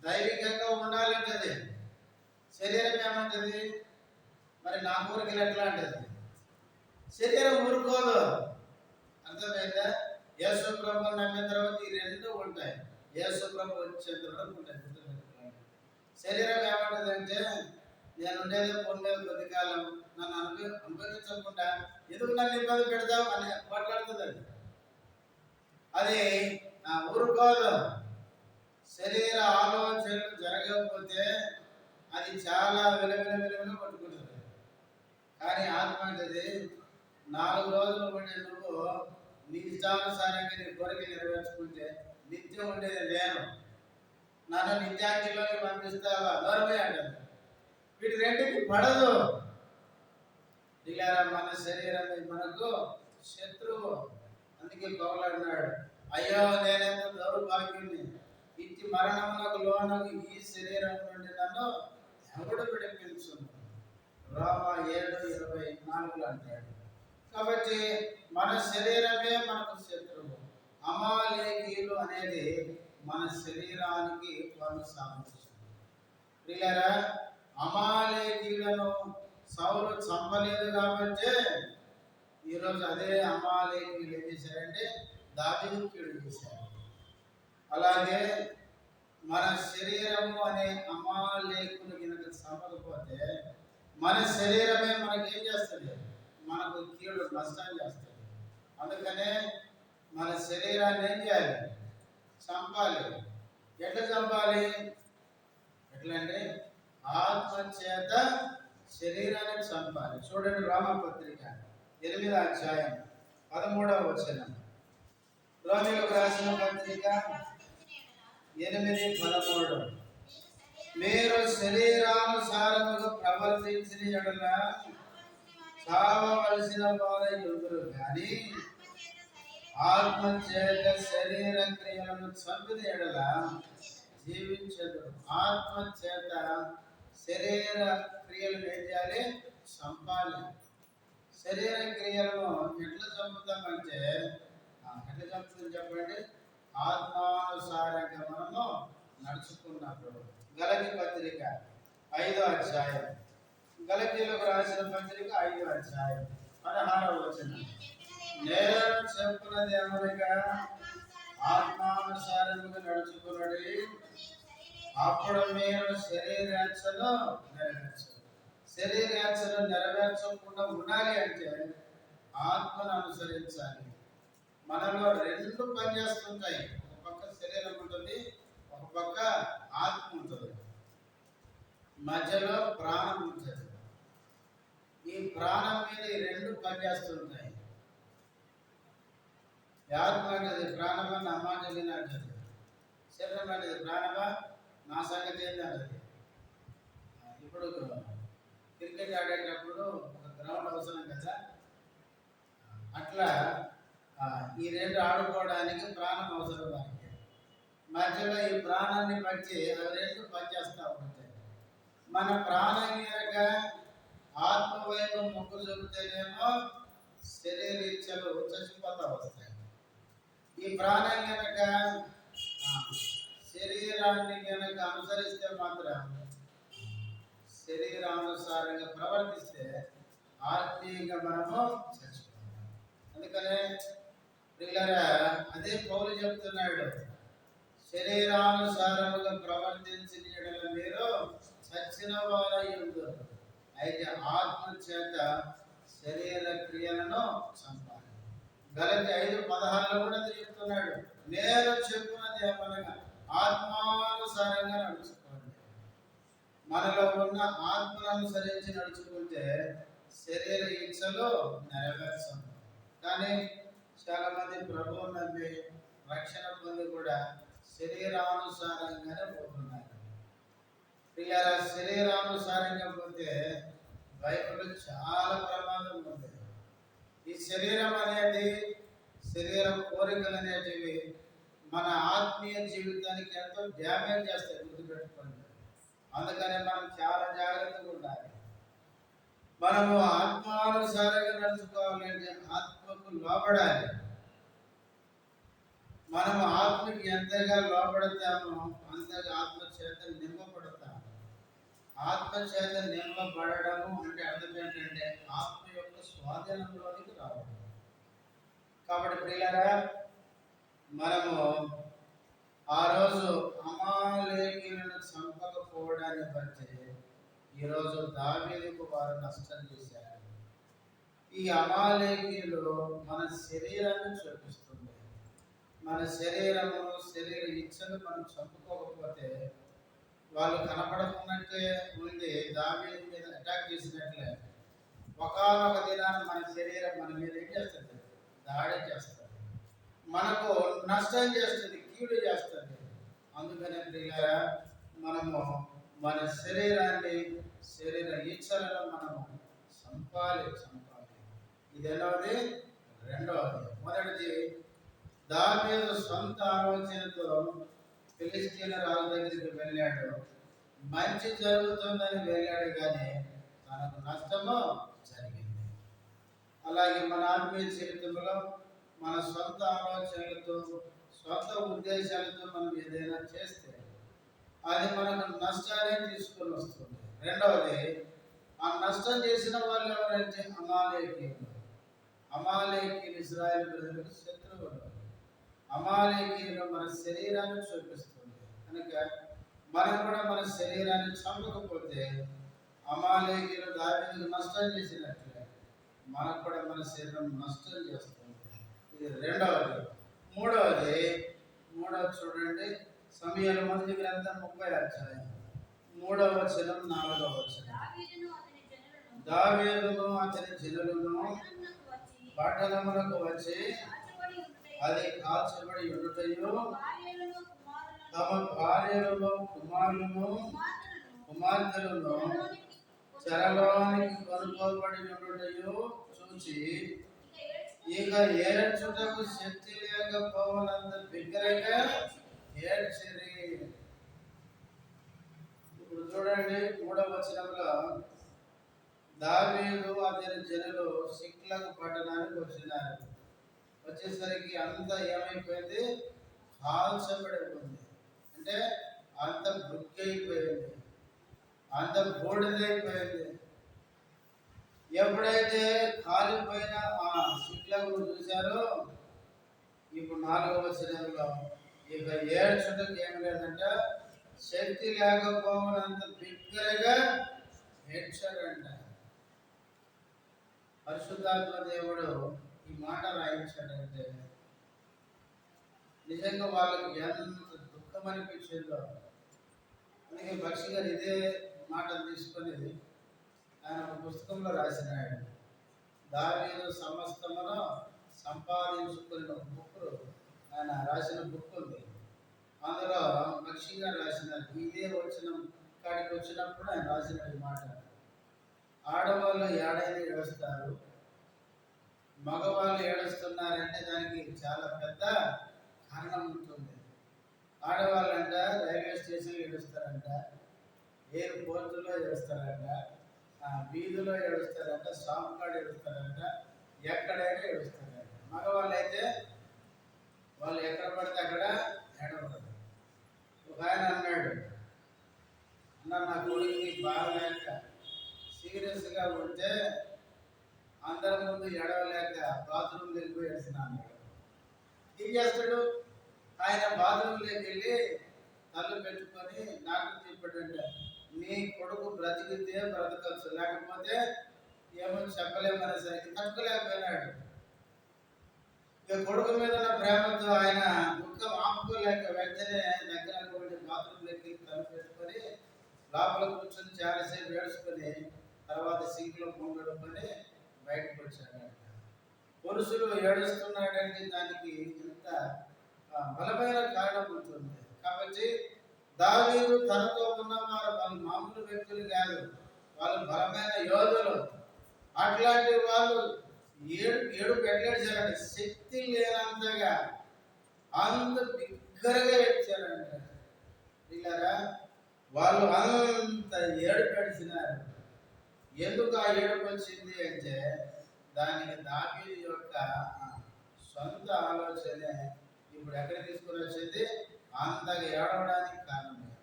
దైవికంగా ఉండాలంటది. శరీరం ఏమంటది, మరి నా కోరికలు ఎట్లా అంటది. శరీరం ఊరుకోదు. అర్థమైందా? యేసు ప్రభు నమ్మిన తర్వాత ఈ రెండు ఉంటాయి. యేసు ప్రభు వచ్చేంత వరకు ఉంటాయి. శరీరం ఏమంటదంటే, నేను ఉండేది పొందేది కొద్ది కాలం, నన్ను అనుభవించకుండా ఎందుకు నన్ను ఇబ్బంది పెడతావు అని మాట్లాడుతుంది. అది ఊరుకోదు. శరీర ఆలోచనలు జరగకపోతే అది చాలా విలువ పట్టుకుంటుంది. కానీ ఆత్మ అంటది, 4 రోజులు ఉండే నువ్వు నీ ఇష్టానుసారంగా నీ కోరిక నెరవేర్చుకుంటే నిత్యం ఉండేది నేను, నన్ను నిత్యాంగిలోకి పంపిస్తావా, దూరమే అంటారు. వీటి రెండుకి పడదు. ఇలా మన శరీరం మనకు శత్రువు. అందుకే పౌలు అన్నాడు, అయ్యో నేనెంత దౌర్భాగ్యుని, ఇట్టి మరణమునకు లోనకు ఈ శరీరం నుండి నన్ను ఎవడు విడిపించును. రోమా 7:24 అంటాడు. కాబట్టి మన శరీరమే మనకు శత్రువు. అమాలేకీయులు అనేది మన శరీరానికి వాళ్ళు సాధించారు. ప్రియులారా, అమాలేకీయులను సౌలు చంపలేదు కాబట్టి ఈరోజు అదే అమాలేకీయులు ఏం చేశారంటే దావీదుకు కీడు చేశారు. అలాగే మన శరీరము అనే అమాలేకులు గినక చంపకపోతే మన శరీరమే మనకేం చేస్తుంది? మనకు కీడు నష్టం చేస్తుంది. అందుకనే మన శరీరాన్ని ఏం చేయాలి? చంపాలి. ఎట్లా చంపాలి? ఎట్లంటే ఆత్మ చేత శరీరాన్ని చంపాలి. చూడండి, రోమపత్రిక 8వ అధ్యాయం 13వ వచనం. రోమీయులకు రాసిన పత్రిక 8:13. మీరు శరీరానుసారముగా ప్రవర్తించిన యెడల చావవలసిన వారై ఉందురు కానీ ఆత్మ చేత శరీర క్రియలను చంపిన యెడల జీవించదు. ఆత్మ చేత శరీర క్రియలను ఏం చేయాలి? చంపాలి. శరీర క్రియలను ఎట్లా చంపుతామంటే ఎట్లా చంపుతుంది చెప్పండి? ఆత్మానుసారంగా మనము నడుచుకున్నప్పుడు. గలతీ పత్రిక 5వ అధ్యాయం, గలతీయులకు రాసిన పత్రిక 5వ అధ్యాయం 16వ వచనం. నేను చెప్పున్నది ఏమనగా ఆత్మానుసారముగా నడుచుకున్నది, అప్పుడు మీరు శరీరాచను నెరవేర్చరు. శరీరాచను నెరవేర్చకుండా ఉండాలి అంటే ఆత్మను అనుసరించాలి. మనలో రెండు పనిచేస్తుంటాయి. ఒక పక్క శరీరం ఉంటుంది, ఒక పక్క ఆత్మ ఉంటుంది, మధ్యలో ప్రాణం ఉంటుంది. ఈ ప్రాణం మీద ఈ రెండు పనిచేస్తుంటాయి. ఆత్మ అనేది ప్రాణమా నా మాట వినంటది, శరీరం అనేది ప్రాణమా నా సంగతి ఏంటంటది. ఇప్పుడు క్రికెట్ ఆడేటప్పుడు ఒక గ్రౌండ్ అవసరం కదా, అట్లా ఈ రెండు ఆడుకోవడానికి ప్రాణం అవసరం. దానికి మధ్యలో ఈ ప్రాణాన్ని బట్టి అవి రెండు పనిచేస్తూ ఉంటాయి. మన ప్రాణం కనుక ఆత్మ వైపు మొగ్గు చూపితేనేమో శరీర ఇచ్చలు చచ్చిపోతూ వస్తాయి. ఈ ప్రాణం కనుక శరీరాన్ని కనుక అనుసరిస్తే మాత్రం, శరీరానుసారంగా ప్రవర్తిస్తే ఆత్మీయంగా మనము చచ్చిపోతాం. అందుకనే ప్రియులారా, అదే పౌలు చెప్తున్నాడు, శరీరానుసారముగా ప్రవర్తించిన యెడల మీరు చచ్చిన వారై ఉందురు. అయితే ఆత్మ చేత శరీర క్రియలను చంపాలి. గలతీ 5:16 కూడా చెప్తున్నాడు, నేను చెప్పున్నది ఏమనగా ఆత్మానుసారంగా నడుచుకోండి. మనలో ఉన్న ఆత్మను అనుసరించి నడుచుకుంటే శరీర ఇచ్చలు నెరవేర్చం. కానీ చాలా మంది ప్రభువు నమ్మి రక్షణ పొంది కూడా శరీరానుసారంగానే పోతున్నారు. ప్రియారా, శరీరానుసారంగా పోతే బైబిల్ చాలా ప్రమాదం ఉంది. ఈ శరీరం అనేది, శరీర కోరికలు అనేటివి మన ఆత్మీయ జీవితానికి ఎంతో డ్యామేజ్ చేస్తాయి, గుర్తుపెట్టుకోండి. అందుకని మనం చాలా జాగ్రత్తగా ఉండాలి. మనము ఆత్మానుసారంగా నడుచుకోవాలంటే ఆత్మకు లోబడాలి. మనము ఆత్మకి ఎంతగా లోబడతామో అంతగా ఆత్మ చేత నింపబడతాము. ఆత్మ చేత నింపబడము అంటే అర్థం ఏంటంటే ఆత్మ యొక్క స్వాధీనంలోనికి రావడం. కాబట్టి ప్రియులారా, మనము ఆ రోజు అమాలేకీయులను చంపకపోవడాన్ని బట్టి ఈరోజు దావీదుకు వారు నష్టం చేశారు. ఈ అమాలేకీయులు మన శరీరాన్ని చూపిస్తుంది. మన శరీరము, శరీర ఇచ్చను మనం చంపుకోకపోతే వాళ్ళు కనపడకున్నట్టే ఉండి దావీదు మీద అటాక్ చేసినట్లే ఒకానొక దినాన్ని మన శరీరం మన మీద ఏం చేస్తుంది? దాడి చేస్తుంది, మనకు నష్టం చేస్తుంది, కీడు చేస్తుంది. అందుకనే ప్రియులారా, మనము మన శరీరాన్ని, శరీర ఇచ్చలను మనము చంపాలి. ఇది ఎన్నోది? రెండవది. మొదటిది, దావీదు సొంత ఆలోచనతో ఫిలిష్తీయుల రాజు దగ్గరికి వెళ్ళాడు. మంచి జరుగుతుందని వెళ్ళాడు, కానీ తనకు నష్టము జరిగింది. అలాగే మన ఆత్మీయ జీవితంలో మన సొంత ఆలోచనలతో, సొంత ఉద్దేశాలతో మనం ఏదైనా చేస్తే అది మనకు నష్టాన్ని తీసుకొని వస్తుంది. రెండవది, ఆ నష్టం చేసిన వాళ్ళు ఎవరంటే అమాలేకీయులు. అమాలేకీయులు ఇశ్రాయేలు ప్రజలకు శత్రువులు. అమాలేకీయులు మన శరీరాన్ని చూపిస్తుంది కనుక మనం కూడా మన శరీరాన్ని చంపకపోతే అమాలేకీయులు దావీదుకు నష్టం చేసినట్లే మనకు కూడా మన శరీరం నష్టం చేస్తుంది. ఇది రెండవది. మూడవది చూడండి, సమూయేలు మొదటి గ్రంథం 30వ అధ్యాయం 3వ వచనం 4వ వచనం. దావీదును అతని జనులను పట్టణములకు వచ్చి అది కాల్చబడి ఉండుటయు తమ భార్యలలో కుమారులను కుమార్తెలను చెరలోనికి కొనుక్కోబడి ఉండుటయు చూచి ఇక ఏడ్చుటకు శక్తి లేకపోవనంత బిగ్గరగా ఏడ్చిరి. ఇప్పుడు చూడండి 3వ వచనంలో దావీదు అతని జనులు సిక్లగు పట్టణానికి వచ్చినారు. వచ్చేసరికి అంత ఏమైపోయింది, కాల్చబడిపోయింది. అంటే అంత బుక్కైపోయింది, అంత బూడిదైపోయింది. ఎప్పుడైతే కాలిపోయిన ఆ సిక్లగు చూశారో ఇప్పుడు 4వ వచనంలో ఇక ఏడ్చుటకు ఏమి లేదంటే శక్తి లేకపోవనంత బిగ్గరగా ఏడ్చాడంట. పరిశుద్ధాత్మ దేవుడు ఈ మాట రాయించాడంటే నిజంగా వాళ్ళకి ఎంత దుఃఖం అనిపించిందో. అందుకే బక్షి గారు ఇదే మాటను తీసుకొని ఆయన ఒక పుస్తకంలో రాసినాడు. దావీదు సమస్తమును సంపాదించుకున్న బుక్ ఆయన రాసిన బుక్ ఉంది. అందులో బక్షి గారు రాసిన ఇదే కాడికి వచ్చినప్పుడు ఆయన రాసిన ఈ మాట, ఆడవాళ్ళు ఏడైనా ఏడుస్తారు, మగవాళ్ళు ఏడుస్తున్నారంటే దానికి చాలా పెద్ద కారణం ఉంటుంది. ఆడవాళ్ళు అంట రైల్వే స్టేషన్లో ఏడుస్తారంట, ఎయిర్పోర్టులో ఏడుస్తారంట, వీధిలో ఏడుస్తారంట, షాప్ కాడ ఏడుస్తారంట, ఎక్కడైనా ఏడుస్తారంట. మగవాళ్ళు అయితే వాళ్ళు ఎక్కడ పడితే అక్కడ ఏడవడదు. ఒక ఆయన అన్నాడు, అన్న నా కొడుకుని బాగలేక సీరియస్గా ఉంటే అందరి ముందు ఏడవలేక బాత్రూమ్ వెళ్ళిపోయి ఏడుస్తున్నాను. ఏం చేస్తాడు ఆయన, బాత్రూంలోకి వెళ్ళి తల్లు పెట్టుకొని నాకు చెప్పాడంటే నీ కొడుకు బ్రతికితే బ్రతకచ్చు, లేకపోతే ఏమో చెప్పలేమనేసరికి తట్టుకోలేకపోయినాడు. ఇక కొడుకు మీద ఉన్న ప్రేమతో ఆయన దుఃఖం ఆపుకోలేక వెంటనే దగ్గర బాత్రూంలోకి తల్లు పెట్టుకొని లోపల కూర్చొని చాలాసేపు ఏడుచుకొని తర్వాత సింక్లో పొంగడుకొని బయటకు వచ్చాడంట. పురుషులు ఏడుస్తున్నాడంటే దానికి ఎంత బలమైన కారణం ఉంటుంది. కాబట్టి దావీదు తనతో ఉన్నవారు వాళ్ళు మామూలు వ్యక్తులు కాదు, వాళ్ళు బలమైన యోధులు. అట్లాంటి వాళ్ళు ఏడు పెట్టాడు, శక్తి లేనంతగా అంత బిగ్గరగా ఏడ్చారంట. పిల్లరా, వాళ్ళు అంత ఏడుపు ఏడ్చినారు. ఎందుకు ఆ ఏడుపు వచ్చింది అంటే దానికి దావీదు యొక్క సొంత ఆలోచనే ఇప్పుడు ఎక్కడ తీసుకుని వచ్చింది, అంతగా ఏడవడానికి కారణమైంది.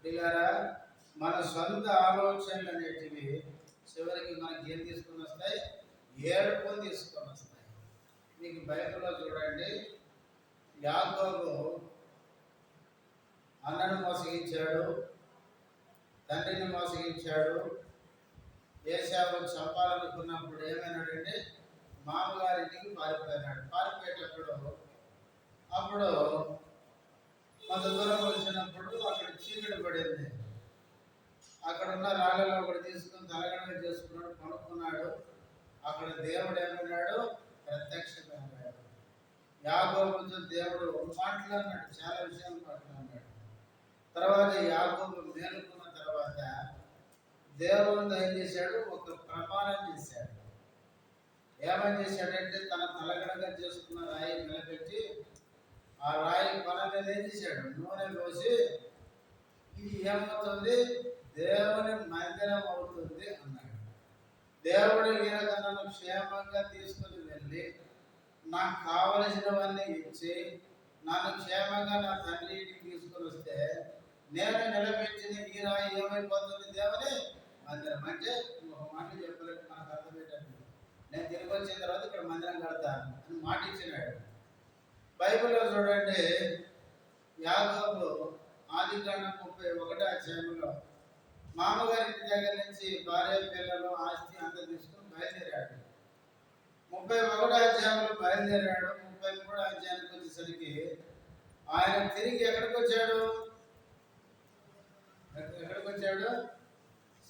పిల్లరా, మన సొంత ఆలోచనలు అనేటివి చివరికి మనకి ఏం తీసుకుని వస్తాయి, ఏడుపుని తీసుకొని వస్తాయి. మీకు బైబిల్లో చూడండి, యాకోబు అన్నను మోసగించాడు, తండ్రిని మోసగించాడు. ఏశావు చంపాలనుకున్నప్పుడు ఏమైనాడంటే మామగారింటికి పారిపోయినాడు. పారిపోయేటప్పుడు అప్పుడు కొంత దూరం వచ్చినప్పుడు అక్కడ చీకటి పడింది. అక్కడ ఉన్న రాళ్ళలో ఒకటి తీసుకుని తలగడగా చేసుకున్నాడు, పడుకున్నాడు. అక్కడ దేవుడు ఏమన్నాడు, ప్రత్యక్షమైనాడు. యాకోబుతో దేవుడు మాట్లాడినాడు, చాలా విషయాలు మాట్లాడినాడు. తర్వాత యాకోబు మేలుకున్న తర్వాత దేవుడు ఏం చేశాడు, ఒక ప్రమాణం చేశాడు. ఏమని చేశాడంటే తన తలగడగా చేసుకున్న రాయి నిలబెట్టి ఆ రాయి కొన మీద ఏం చేశాడు, నూనె పోసి ఇది ఏమవుతుంది, దేవుని మందిరం అవుతుంది అన్నాడు. దేవుడు ఈయన నన్ను క్షేమంగా తీసుకుని వెళ్ళి నాకు కావలసినవన్నీ ఇచ్చి నన్ను క్షేమంగా నా తండ్రి ఇంటికి తీసుకుని వస్తే నేను నిలబెట్టిన ఈ రాయి ఏమైపోతుంది, దేవుని మందిరం. అంటే ఒక మాట చెప్పలేదు, నాకు అర్థమయ్యేటట్టు నేను తిరిగి వచ్చిన తర్వాత ఇక్కడ మందిరం కడతాను అని మాట ఇచ్చినాడు. బైబిల్లో చూడండి, యాకోబు ఆదికాండం 31వ అధ్యాయంలో మామగారి ఇంటి దగ్గర నుంచి భార్య పిల్లలు ఆస్తి అంతా తీసుకుని బయలుదేరాడు. 31వ అధ్యాయంలో బయలుదేరాడు. 33వ అధ్యాయానికి వచ్చేసరికి ఆయన తిరిగి ఎక్కడికి వచ్చాడు?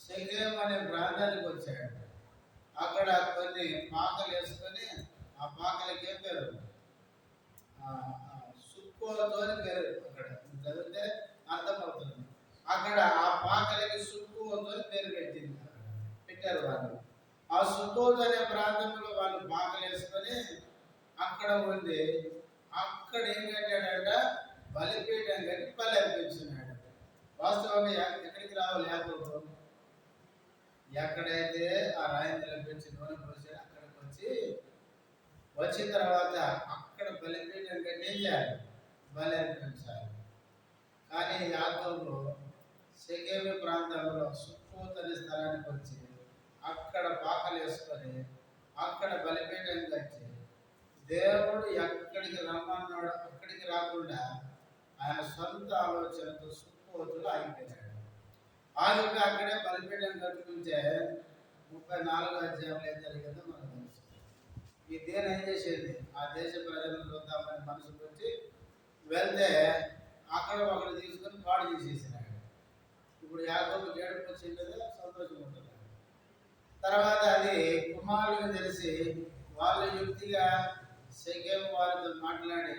షెకెము అనే ప్రాంతానికి వచ్చాడు. అక్కడ కొన్ని పాకలు వేసుకొని, ఆ పాకలకి ఏం పేరు? సుక్కోతో అని పేరు. అక్కడ చదివితే అర్థమవుతుంది. అక్కడ ఆ పాకలకి సుక్కోతో అని పేరు పెట్టారు వాళ్ళు. ఆ సుక్కోత్ అనే ప్రాంతంలో వాళ్ళు పాకలు వేసుకొని అక్కడ ఉండి, అక్కడ ఏం కట్టాడంట? బలిపీఠం కట్టి బలి అర్పించినాడు. వాస్తవంగా ఎక్కడికి రావాలి యాకోబు? ఎక్కడైతే ఆ రాయిని నిలబెట్టి నూనె పోసాడు అక్కడికి వచ్చిన తర్వాత అక్కడ బలిపీఠం కట్టి ఏం చేయాలి? బలి అర్పించాలి. కానీ యాకోబు షెకెము ప్రాంతంలో సుక్కోత్ అనే స్థలానికి వచ్చి అక్కడ పాకలు వేసుకొని అక్కడ బలిపీఠం కట్టి దేవుడు ఎక్కడికి రమ్మన్నాడు అక్కడికి రాకుండా ఆయన సొంత ఆలోచనతో సుక్కోతులు ఆగిపోయాడు. ఆగిపోయి అక్కడే బలిపీఠం కట్టుకుంటే 34వ అధ్యాయంలో ఏం జరిగిందో మనకు తెలుసు. ఈ దేని ఏం చేసేది? ఆ దేశ ప్రజలను చూద్దామని మనసు పెట్టి వెళ్తే అక్కడ ఒకరు తీసుకొని పాడు చేసేసినాడు. ఇప్పుడు యాకోబుకి ఏడుపు వచ్చింది కదా, సంతోషం ఉంటుంది. తర్వాత అది కుమారులకు తెలిసి వాళ్ళు యుక్తిగా షెకెము వారితో మాట్లాడి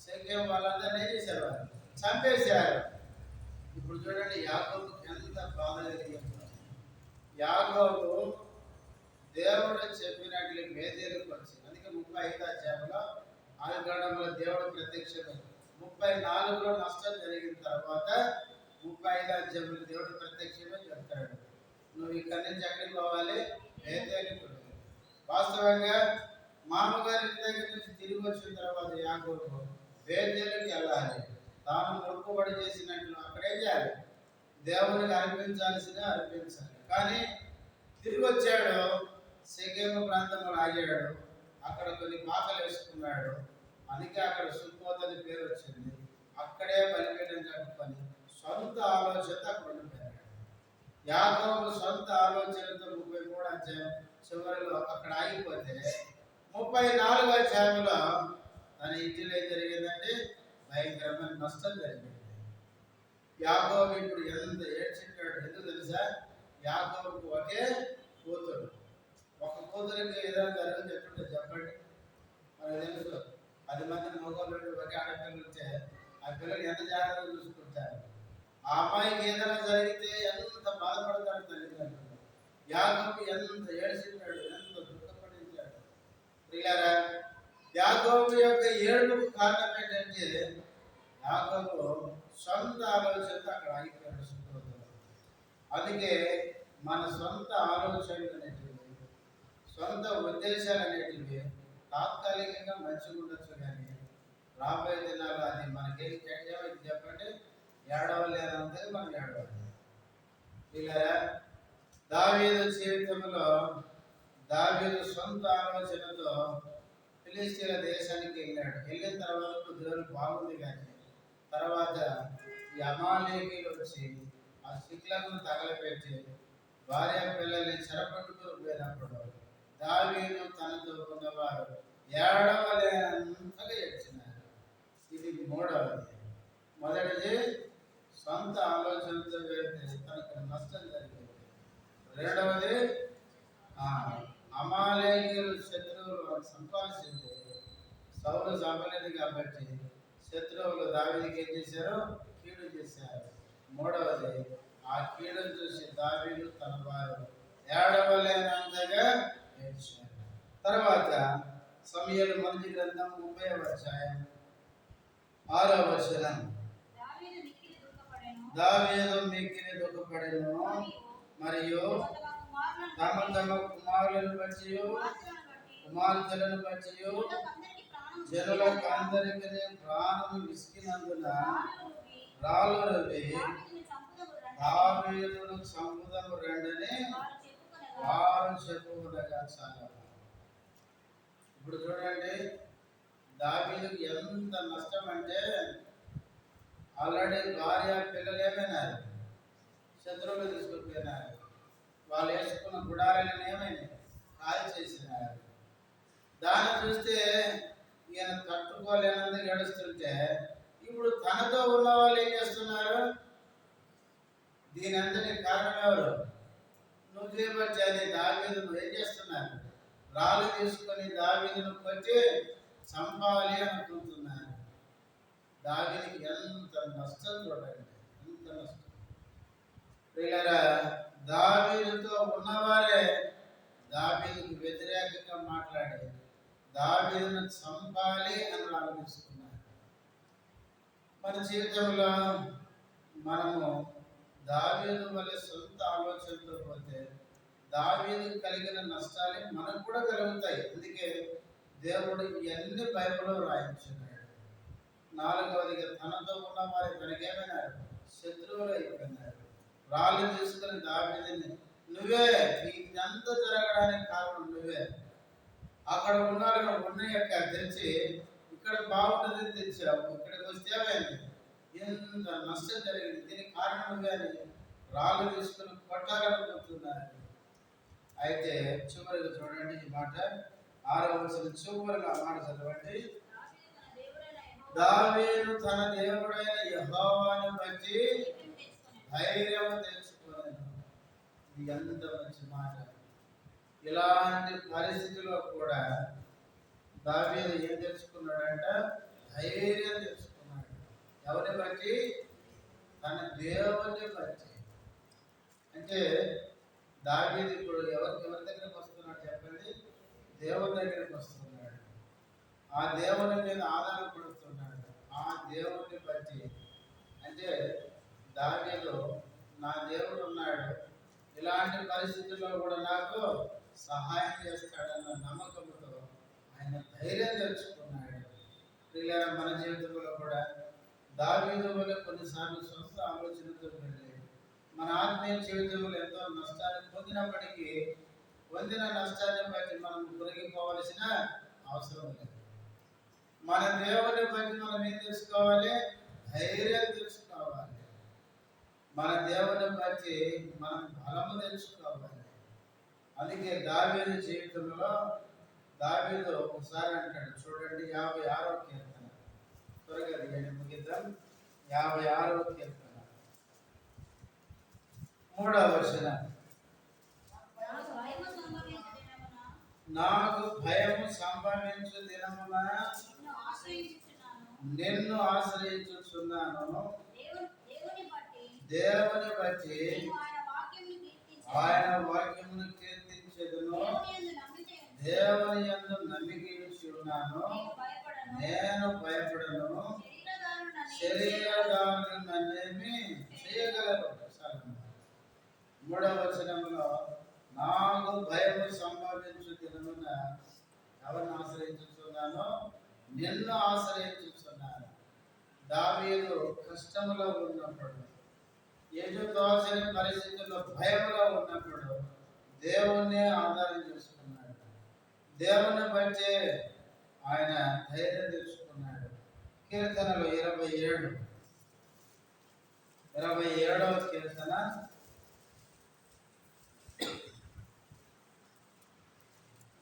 షెకెము వాళ్ళందరినీ ఏం చేశారు? వాళ్ళు చంపేశారు. ఇప్పుడు చూడండి యాకోబుకి ఎంత బాధ కలిగిందో. యాకోబు దేవుడు చెప్పినట్లు బేతేలుకు వచ్చి, అందుకే 35వ అధ్యాయంలో ఆదికాండంలో దేవుడు ప్రత్యక్షమై 34లో నష్టం జరిగిన తర్వాత 35వ అధ్యాయంలో దేవుడు ప్రత్యక్షమై చెప్తాడు, నువ్వు ఇక్కడి నుంచి ఎక్కడికి పోవాలి? బేతేలుకు. వాస్తవంగా మామగారి ఇంటి దగ్గర నుంచి తిరిగి వచ్చిన తర్వాత యాకోబు బేతేలుకి వెళ్ళాలి. తాను మొక్కుబడి చేసినట్లు అక్కడేం చేయాలి? దేవునికి అర్పించాలి. కానీ తిరిగి వచ్చాడు, షెకెము ప్రాంతంలో ఆగాడు. అక్కడ కొన్ని పాకలు వేసుకున్నాడు. అందుకే అక్కడ సుక్కోత్ అని పేరు వచ్చింది. అక్కడే బలిపీఠం కట్టుకొని సొంత ఆలోచనతో అక్కడ ఉండిపోయాడు. యాకోబు సొంత ఆలోచనతో 33వ అధ్యాయం చివరిలో అక్కడ ఆగిపోతే 34వ అధ్యాయంలో తన ఇంటిలో ఏం జరిగిందంటే భయంకరమైన నష్టం జరిగింది. యాకోబు ఇప్పుడు ఎంత ఏడ్చింటాడు ఎందుకు తెలుసా? యాకోబుకు ఒకే కూతురు. ఒక కూతురికి ఏదైనా జరిగింది ఎట్లుంటే చెప్పండి. మనకు తెలుసు 10 మంది మగవాళ్ళు ఒకే ఆడపిల్లలు ఉంటే ఆ పిల్లలు ఎంత జాగ్రత్తగా చూసుకుంటారు. ఆ అమ్మాయికి ఏదైనా జరిగితే ఎంత బాధపడతాడు తల్లిదండ్రులు. యాకోబు ఎంత ఏడ్చింటాడు, ఎంత దుఃఖపడించాడు. ప్రియులారా, యాకోబు యొక్క ఏడుపుకు కారణం ఏంటంటే యాకోబు సొంత ఆలోచనతో అక్కడ ఆగిపోయాడు సుక్కోతులో. అందుకే మన సొంత ఆలోచనలు అనేటివి, సొంత ఉద్దేశాలు అనేటివి తాత్కాలికంగా మంచిగా ఉండొచ్చు, కానీ రాబోయే దినాలు అది మనకేం ఏమైంది చెప్పండి? ఏడవలేనంతగా మనం ఏడవాలి. ఇలా దావీదు జీవితంలో దావీదు సొంత ఆలోచనతో ఫిలిష్తీయుల దేశానికి వెళ్ళాడు. వెళ్ళిన తర్వాత కొద్ది రోజులు బాగుంది, కానీ తర్వాత ఈ అమాలేకీయులు వచ్చి ఆ సిక్లను తగలపెట్టి భార్య పిల్లల్ని చెరపట్టుకుని పోయినప్పుడు దావీదు తనతో ఉన్నవారు ఏడవలేనంతగా ఏడ్చినారు. ఇది మూడవది. మొదటిది సొంత ఆలోచనతో వెళ్తే తనకు నష్టం జరిగింది. రెండవది అమాలేకీయులు శత్రువులు సంపాదించింది. సౌలు చంపలేదు కాబట్టి శత్రువులు దావీదుకి ఏం చేశారు? కీడు చేశారు. మూడవది ఆ కీడును చూసి దావీదు తన వారు ఏడవలేనంతగా ఏడ్చారు. తర్వాత సమూయేలు మొదటి గ్రంథం 30వ అధ్యాయం 6వ వచనం, దావీదు మిక్కిలి దుఃఖపడెను మరియు తమ కుమారులను బట్టి కుమార్తెలను బట్టి జనులకు అందరికీ ప్రాణము విసికినందున రాళ్ళు రవి దావీదును చంపుదము రండని వారు చెప్పుకునగా చాలా. ఇప్పుడు చూడండి, దావీదుకి ఎంత నష్టం అంటే ఆల్రెడీ భార్య పిల్లలు ఏమైనారు, శత్రువులు తీసుకుపోయినారు. వాళ్ళు వేసుకున్న గుడారాలను ఏమైనా కాల్ చేసినారు. దాన్ని చూస్తే ఈయన తట్టుకోలేనందుకు ఏడుస్తుంటే, ఇప్పుడు తనతో ఉన్న వాళ్ళు ఏం చేస్తున్నారు? దీని అంతటి కారణం ఎవరు? నువ్వు చేయబట్టి దావీదు నువ్వు ఏం చేస్తున్నారు? రాళ్ళు తీసుకొని దావీదును కొట్టి చంపాలి అనుకుంటున్నారు. దావీదుకి ఎంత నష్టం చూడండి, ఎంత నష్టం. పిల్లరా, దావీదుతో ఉన్నవారే దావీదుకు వ్యతిరేకంగా మాట్లాడి దావీదును చంపాలి అని ఆలోచిస్తున్నారు. మన జీవితంలో మనము దావీదు వలె సొంత ఆలోచనతో పోతే దావీదు కలిగిన నష్టాలు మనకు కూడా కలుగుతాయి. అందుకే దేవుడు ఇవన్నీ బైబిల్లో రాయించున్నాడు. నాలుగవదిగా తనతో ఉన్న వారి తనకేమైనారు? శత్రువులు అయిపోయినారు. రాళ్ళు తీసుకుని దావీదుని నువ్వే, ఇదంతా జరగడానికి కారణం నువ్వే. అక్కడ ఉన్నాడు ఉన్న యొక్క తెచ్చి ఇక్కడ బాగుంటుంది తెచ్చావు, ఇక్కడికి వస్తేమైంది, ఎంత నష్టం జరిగింది, దీనికి కారణం నువ్వే అని రాళ్ళు తీసుకుని కొట్టాలనుకుంటున్నారు. అయితే చివరికి చూడండి ఈ మాట, 6వ వచనం చివరిగా మాట చదవండి. దావీదు తన దేవుడైన యెహోవాను బట్టి ధైర్యం తెచ్చుకోలేదు. ఇది ఎంత మంచి మాట. ఇలాంటి పరిస్థితిలో కూడా దావీదు ఏం తెచ్చుకున్నాడంట? ధైర్యం తెచ్చుకున్నాడు. ఎవరిని బట్టి? తన దేవుని బట్టి. అంటే దావీదు ఇప్పుడు ఎవరి దగ్గరికి వస్తున్నాడు చెప్పండి? దేవుని దగ్గరికి వస్తున్నాడు. ఆ దేవుని మీద ఆధారపడుతున్నాడు. ఆ దేవుని బట్టి అంటే దావీదు నా దేవుడు ఉన్నాడు, ఇలాంటి పరిస్థితుల్లో కూడా నాకు సహాయం చేస్తాడన్న నమ్మకంతో ఆయన ధైర్యం తెచ్చుకున్నాడు. ఇలా మన జీవితంలో కూడా దావీదు వల్ల కొన్నిసార్లు సొంత ఆలోచనతో వెళ్ళి మన ఆత్మీయ జీవితంలో ఎంతో నష్టాన్ని పొందినప్పటికీ పొందిన నష్టాన్ని బట్టి మనం తొలగిపోవలసిన అవసరం లేదు. మన దేవుని బట్టి మనం ఏం తెలుసుకోవాలి? ధైర్యం తెలుసుకోవాలి. మన దేవుని బట్టి మనం బలము తెలుసుకోవాలి. అందుకే దావీదు జీవితంలో దావీదు ఒకసారి అంటాడు, చూడండి 56వ కీర్తన, త్వరగా ముగిద్దాం. 56వ కీర్తన 3వ వచనం. నాకు భయము సంభవించు దినమున నిన్ను ఆశ్రయించుచున్నాను. దేవుని బట్టి ఆయన వాక్యమును కీర్తించెదను. దేవుని యందు నమ్మిక ఉంచి ఉన్నాను, నేను భయపడను. శరీరదారులు నన్నేమి చేయగలరు? 3వ వచనంలో నాకు భయము సంభవించు దినమున ఎవరిని ఆశ్రయించుచున్నాను? నిన్ను ఆశ్రయించుచున్నాను. దావీదు కష్టములో ఉన్నప్పుడు, ఎటు తోచని పరిస్థితుల్లో భయములో ఉన్నప్పుడు దేవుణ్ణి ఆధారం చేసుకున్నాడు. దేవుని బట్టే ఆయన ధైర్యం తెచ్చుకున్నాడు. కీర్తనలు 27వ కీర్తన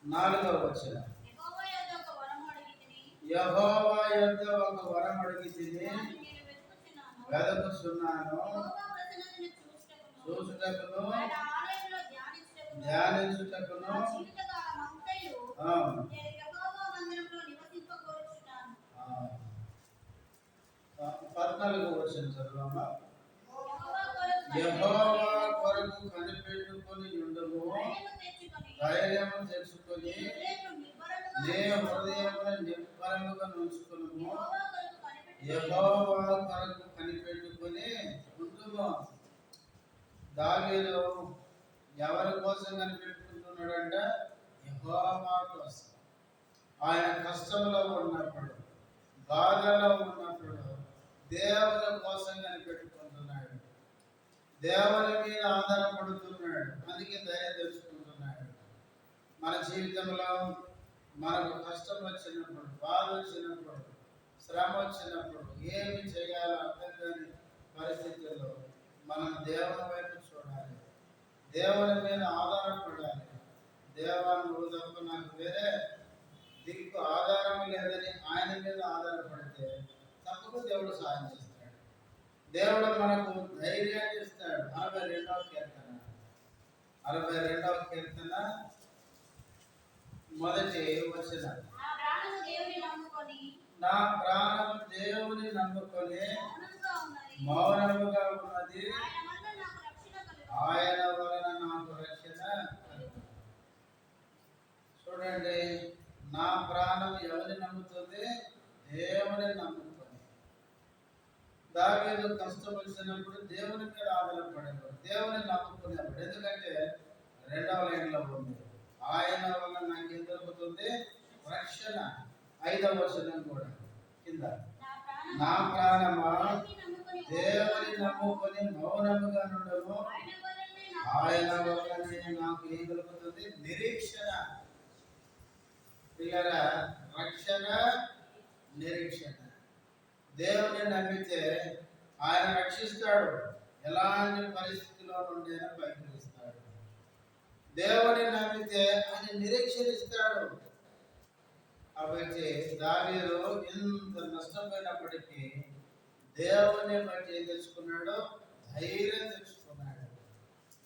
4వ వచనం. యెహోవా యొద్ద ఒక వరం అడిగితిని, వెదకుచున్నాను, చూచుటకును ధ్యానించుటకును. 14వ వచనం చదువమ్మా. యెహోవా కొరకు కనిపెట్టుకొని ఉండుము, ధైర్యము తెచ్చుకొని నీ హృదయమును నిబ్బరముగా ఉంచుకొనుము. యెహోవా కొరకు కనిపెట్టుకొని ఉండుము. దావీదు ఎవరి కోసం కనిపెట్టుకుంటున్నాడంట? యెహోవా కోసం. ఆయన కష్టంలో ఉన్నప్పుడు, బాధలో ఉన్నప్పుడు దేవుని కోసం కనిపెట్టుకుంటున్నాడు. దేవుని మీద ఆధారపడుతున్నాడు. అందుకే ధైర్యం తెచ్చుకుంటున్నాడు. మన జీవితంలో మనకు కష్టం వచ్చినప్పుడు, బాధ వచ్చినప్పుడు, శ్రమ వచ్చినప్పుడు ఏమి చేయాలో అర్థం కాని పరిస్థితుల్లో మనం దేవుని వైపు చూడాలి, దేవుని మీద ఆధారపడాలి. దేవా నువ్వు తప్ప నాకు వేరే దిక్కు ఆధారం లేదని ఆయన మీద ఆధారపడితే తప్పక దేవుడు సహాయం చేస్తాడు. దేవుడు మనకు ధైర్యాన్ని ఇస్తాడు. 62వ కీర్తన మొదటి వచనం. నా ప్రాణము దేవుని నమ్ముకొని మౌనముగా ఉన్నది, ఆయన వలన నాకు రక్షణ. చూడండి, నా ప్రాణం ఎవరిని నమ్ముతుంది? దేవుని నమ్ముతుంది. దావీదు కష్టం వచ్చినప్పుడు దేవుని మీద ఆధారపడేవాడు, దేవుని నమ్ముకునేవాడు. ఎందుకంటే 2వ లైన్లో ఉంది, ఆయన వల్ల నాకు ఏం దొరుకుతుంది? రక్షణ. 5వ వచనం కూడా కింద, నా ప్రాణమా దేవుని నమ్ముకొని మౌనముగా నుండును, ఆయన వల్లనే నాకు ఏం దొరుకుతుంది? నిరీక్షణ. పిల్లరా, రక్షణ, నిరీక్షణ. దేవుని నమ్మితే ఆయన రక్షిస్తాడు, ఎలాంటి పరిస్థితిలో నుండి పైకి ఇస్తాడు. దేవుని నమ్మితే ఆయన నిరీక్షణ ఇస్తాడు. కాబట్టి దావీదు ఎంత నష్టపోయినప్పటికీ దేవుని బట్టి ఏం తెచ్చుకున్నాడు? ధైర్యం తెచ్చుకున్నాడు.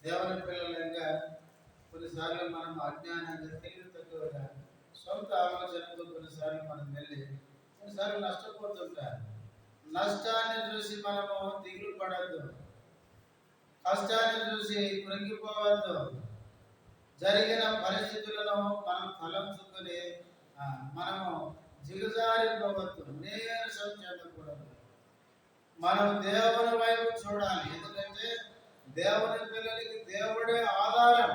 దేవుని పిల్లలంగా కొన్నిసార్లు మనం అజ్ఞానంగా, తెలివి తక్కువగా, సొంత ఆలోచనతో కొన్నిసార్లు మనం వెళ్ళి కొన్నిసార్లు నష్టపోతుంటాం. నష్టాన్ని చూసి మనము దిగులు పడద్దు, కష్టాన్ని చూసి కృంగిపోవద్దు. జరిగిన పరిస్థితులను మనం తలంచుకొని మనము దిగజారిపోవద్దు, నీరసం చెందకూడదు. మనం దేవుని వైపు చూడాలి. ఎందుకంటే దేవుని పిల్లలకి దేవుడే ఆధారం.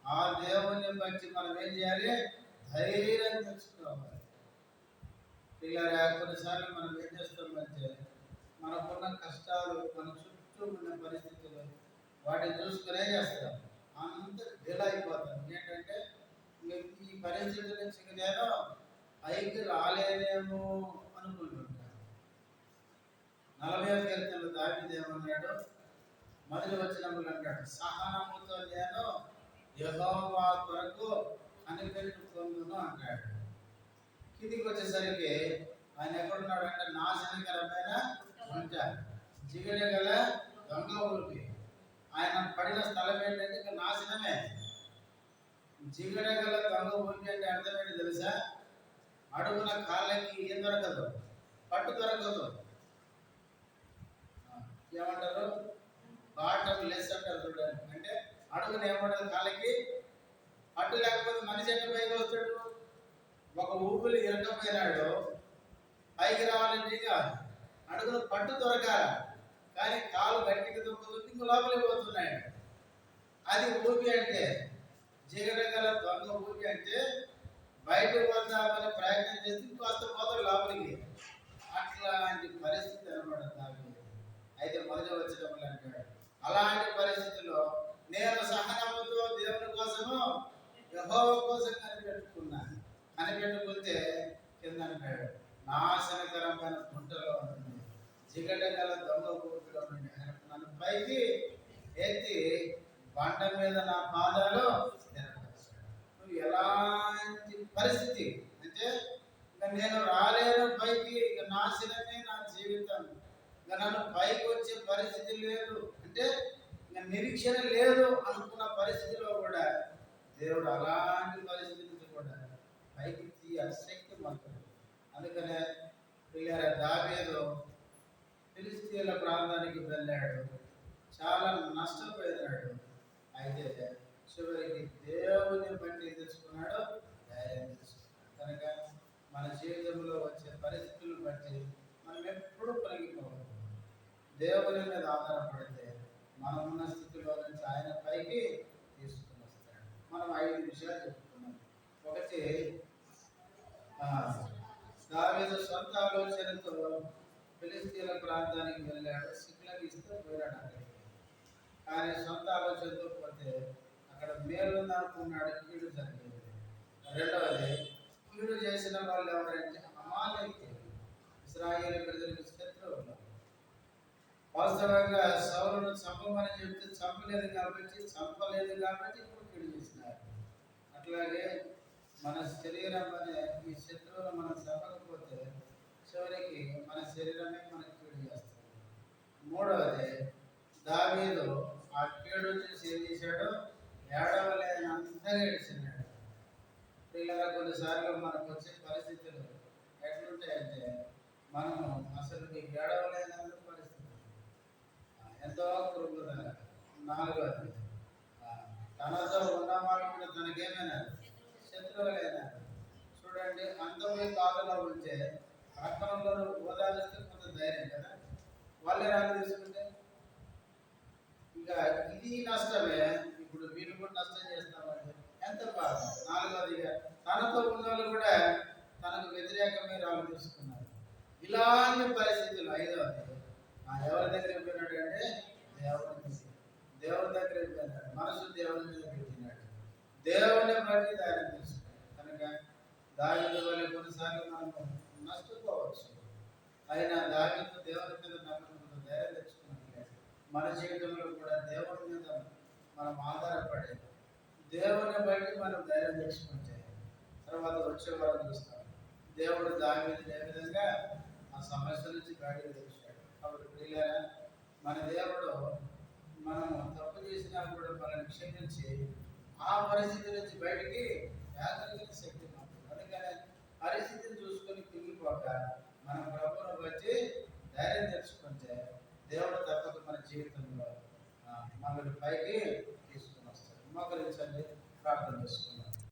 ఆ దేవుని బట్టి మనం ఏం చేయాలి? ధైర్యం తెచ్చుకోవాలి. పిల్లరా, కొన్నిసార్లు మనం ఏం చేస్తామంటే మనకున్న కష్టాలు, మన చుట్టూ ఉన్న పరిస్థితులు వాటిని చూసుకునే చేస్తాం, అంత డీల్ అయిపోతాం. ఏంటంటే ఈ పరిస్థితి నుంచి నేను పైకి రాలేనేమో అనుకుంటుంటాను. 40వ కీర్తనలో దావీదు ఏమన్నాడు? మొదటి వచనములు అంటాడు, సహనముతో నేను యెహోవా కొరకు కనిపెట్టుకొందును అంటాడు. కిందికి వచ్చేసరికి ఆయన ఎక్కడున్నాడు అంటే, నాశనకరమైన వంట, జిగట గల దొంగ ఊపి. ఆయన పడిన స్థలం ఏంటంటే ఇంకా నాశనమే. జిగట గల దొంగ ఊపి అంటే అర్థం ఏంటి తెలుసా? అడుగున కాళ్ళకి ఏం దొరకదు, పట్టు దొరకదు. ఏమంటారు? బాటం లెస్ అంటారు చూడండి. అంటే అడుగున ఏమంటారు? కాళ్ళకి పట్టు లేకపోతే మనిషి ఎక్కడ పైకి వస్తాడు? ఒక ఊపిరి ఇరకపోయినాడు, పైకి రావాలంటే కాదు, అడుగున పట్టు దొరకాలి. కానీ కాలు గట్టికి దొరుకుతుంది, ఇంకో లోపలికి పోతున్నాడు. అది ఊపి అంటే, జిగట గల దొంగ ఊపి అంటే బయటకు పోతామని ప్రయత్నం చేస్తే ఇంకొస్త పోతాడు లోపలికి. అట్లాంటి పరిస్థితి అనమాట దావీదు. అయితే మొదటి వచనములు అంటాడు, అలాంటి పరిస్థితిలో నేను సహనముతో దేవుని కోసము, యెహోవా కోసం కనిపెట్టుకున్నాను. కనిపెట్టుకుంటే కింద అంటాడు, నాశనకరమైన గుంటలో ఉంది, జిగట గల దొంగ ఊపిలో నుండి నన్ను పైకి ఎత్తి బండ మీద నా పాదాలు స్థిరపరిచాడు. నువ్వు ఎలాంటి పరిస్థితి అంటే, ఇక నేను రాలేను పైకి, ఇక నాశనమే నా జీవితం, ఇక నన్ను పైకి వచ్చే పరిస్థితి లేదు అంటే, ఇక నిరీక్షణ లేదు అనుకున్న పరిస్థితిలో కూడా దేవుడు అలాంటి పరిస్థితి నుంచి కూడా పైకి తీయ శక్తి మాత్రం. అందుకనే పిల్లల దావీదు ఫిలిష్తీయుల ప్రాంతానికి వెళ్ళాడు, చాలా నష్టపోయాడు. అయితే చివరికి దేవుని బట్టి తెచ్చుకున్నాడు, ధైర్యం తెచ్చుకున్నాడు. కనుక మన జీవితంలో వచ్చే పరిస్థితులను బట్టి మనం ఎప్పుడూ కలిగిపోవాలి. దేవుని మీద ఆధారపడితే మనం ఉన్న స్థితిలో నుంచి ఆయన పైకి తీసుకుని వస్తాడు. మనం 5 విషయాలు చెప్పుకున్నాం. ఒకటి, దావీదు సొంత ఆలోచనతో ఫిలిష్తీయుల ప్రాంతానికి వెళ్ళాడు, సిక్లగ్ ఇస్తే పోయాడు అక్కడికి. కానీ సొంత ఆలోచనతో పోతే అక్కడ మేలు అనుకున్నాడు, కీడు జరిగేది. రెండవది, కీడు చేసిన వాళ్ళు ఎవరంటే అమాలేకీయులు, ఇశ్రాయేలు ప్రజలకు శత్రువులు. వాస్తవంగా సౌలును చంపమని చెప్తే చంపలేదు కాబట్టి ఇప్పుడు కీడు చేసినారు. అట్లాగే మన శరీరం అనే ఈ శత్రువులు మనం చంపకపోతే చివరికి మన శరీరమే మనకు కీడు చేస్తుంది. మూడవది, దావీదు ఆ కీడు చూసి ఏం చేశాడు? ఏడవలేనంతగా ఏడ్చినాడు. పిల్లల కొన్నిసార్లు మనకు వచ్చే పరిస్థితులు ఎట్లుంటాయంటే మనము అసలు ఏడవలేనంత పరిస్థితి, ఎంతో కృంగుదల. నాలుగవది, తనతో ఉన్నవాళ్ళు కూడా తనకేమైనారు? శత్రువులైనారు. చూడండి, అంతమే బాధలో ఉంటే పక్కనలో ఓదారిస్తే కొంత ధైర్యం కదా, వాళ్ళే రాళ్ళు తీసుకుంటే ఇంకా ఇది నష్టమే. ఇప్పుడు వీళ్ళు కూడా నష్టం చేస్తామంటే ఎంత బాధ. నాలుగవదిగా, తనతో ఉన్న వాళ్ళు కూడా తనకు వ్యతిరేకమే రాళ్ళు తీసుకున్నారు. ఇలాంటి పరిస్థితులు. ఐదవది, ఎవరి దగ్గరికి పోయినాడు అంటే దేవుని దగ్గరికి పోయినాడు. మనసు దేవుని మీద పెట్టినాడు. దేవుని బట్టి ధైర్యం తీసుకున్నాడు. కనుక దావీదు వల్ల కొన్నిసార్లు మనము నష్టపోవచ్చు. అయినా దావీదు దేవుని మీద నమ్మకం ధైర్యం తెచ్చుకున్నట్లే మన జీవితంలో కూడా దేవుని మీద మనం ఆధారపడి దేవుని బట్టి మనం ధైర్యం తెచ్చుకుంటే తర్వాత వచ్చే వారు చూస్తాం దేవుడు దావీదుని ఏ విధంగా ఆ సమస్య నుంచి బయటకు తెచ్చాడు. కాబట్టి ప్రియులారా, మన దేవుడు మనము తప్పు చేసినా కూడా మనల్ని క్షమించి ఆ పరిస్థితి నుంచి బయటికి ఏకరీతికి శక్తి మాత్రం. అందుకనే పరిస్థితిని చూసుకొని కుంగిపోక మన ప్రభువును బట్టి ధైర్యం తెచ్చుకుంటే దేవుడు తప్పక మన జీవితంలో మనల్ని పైకి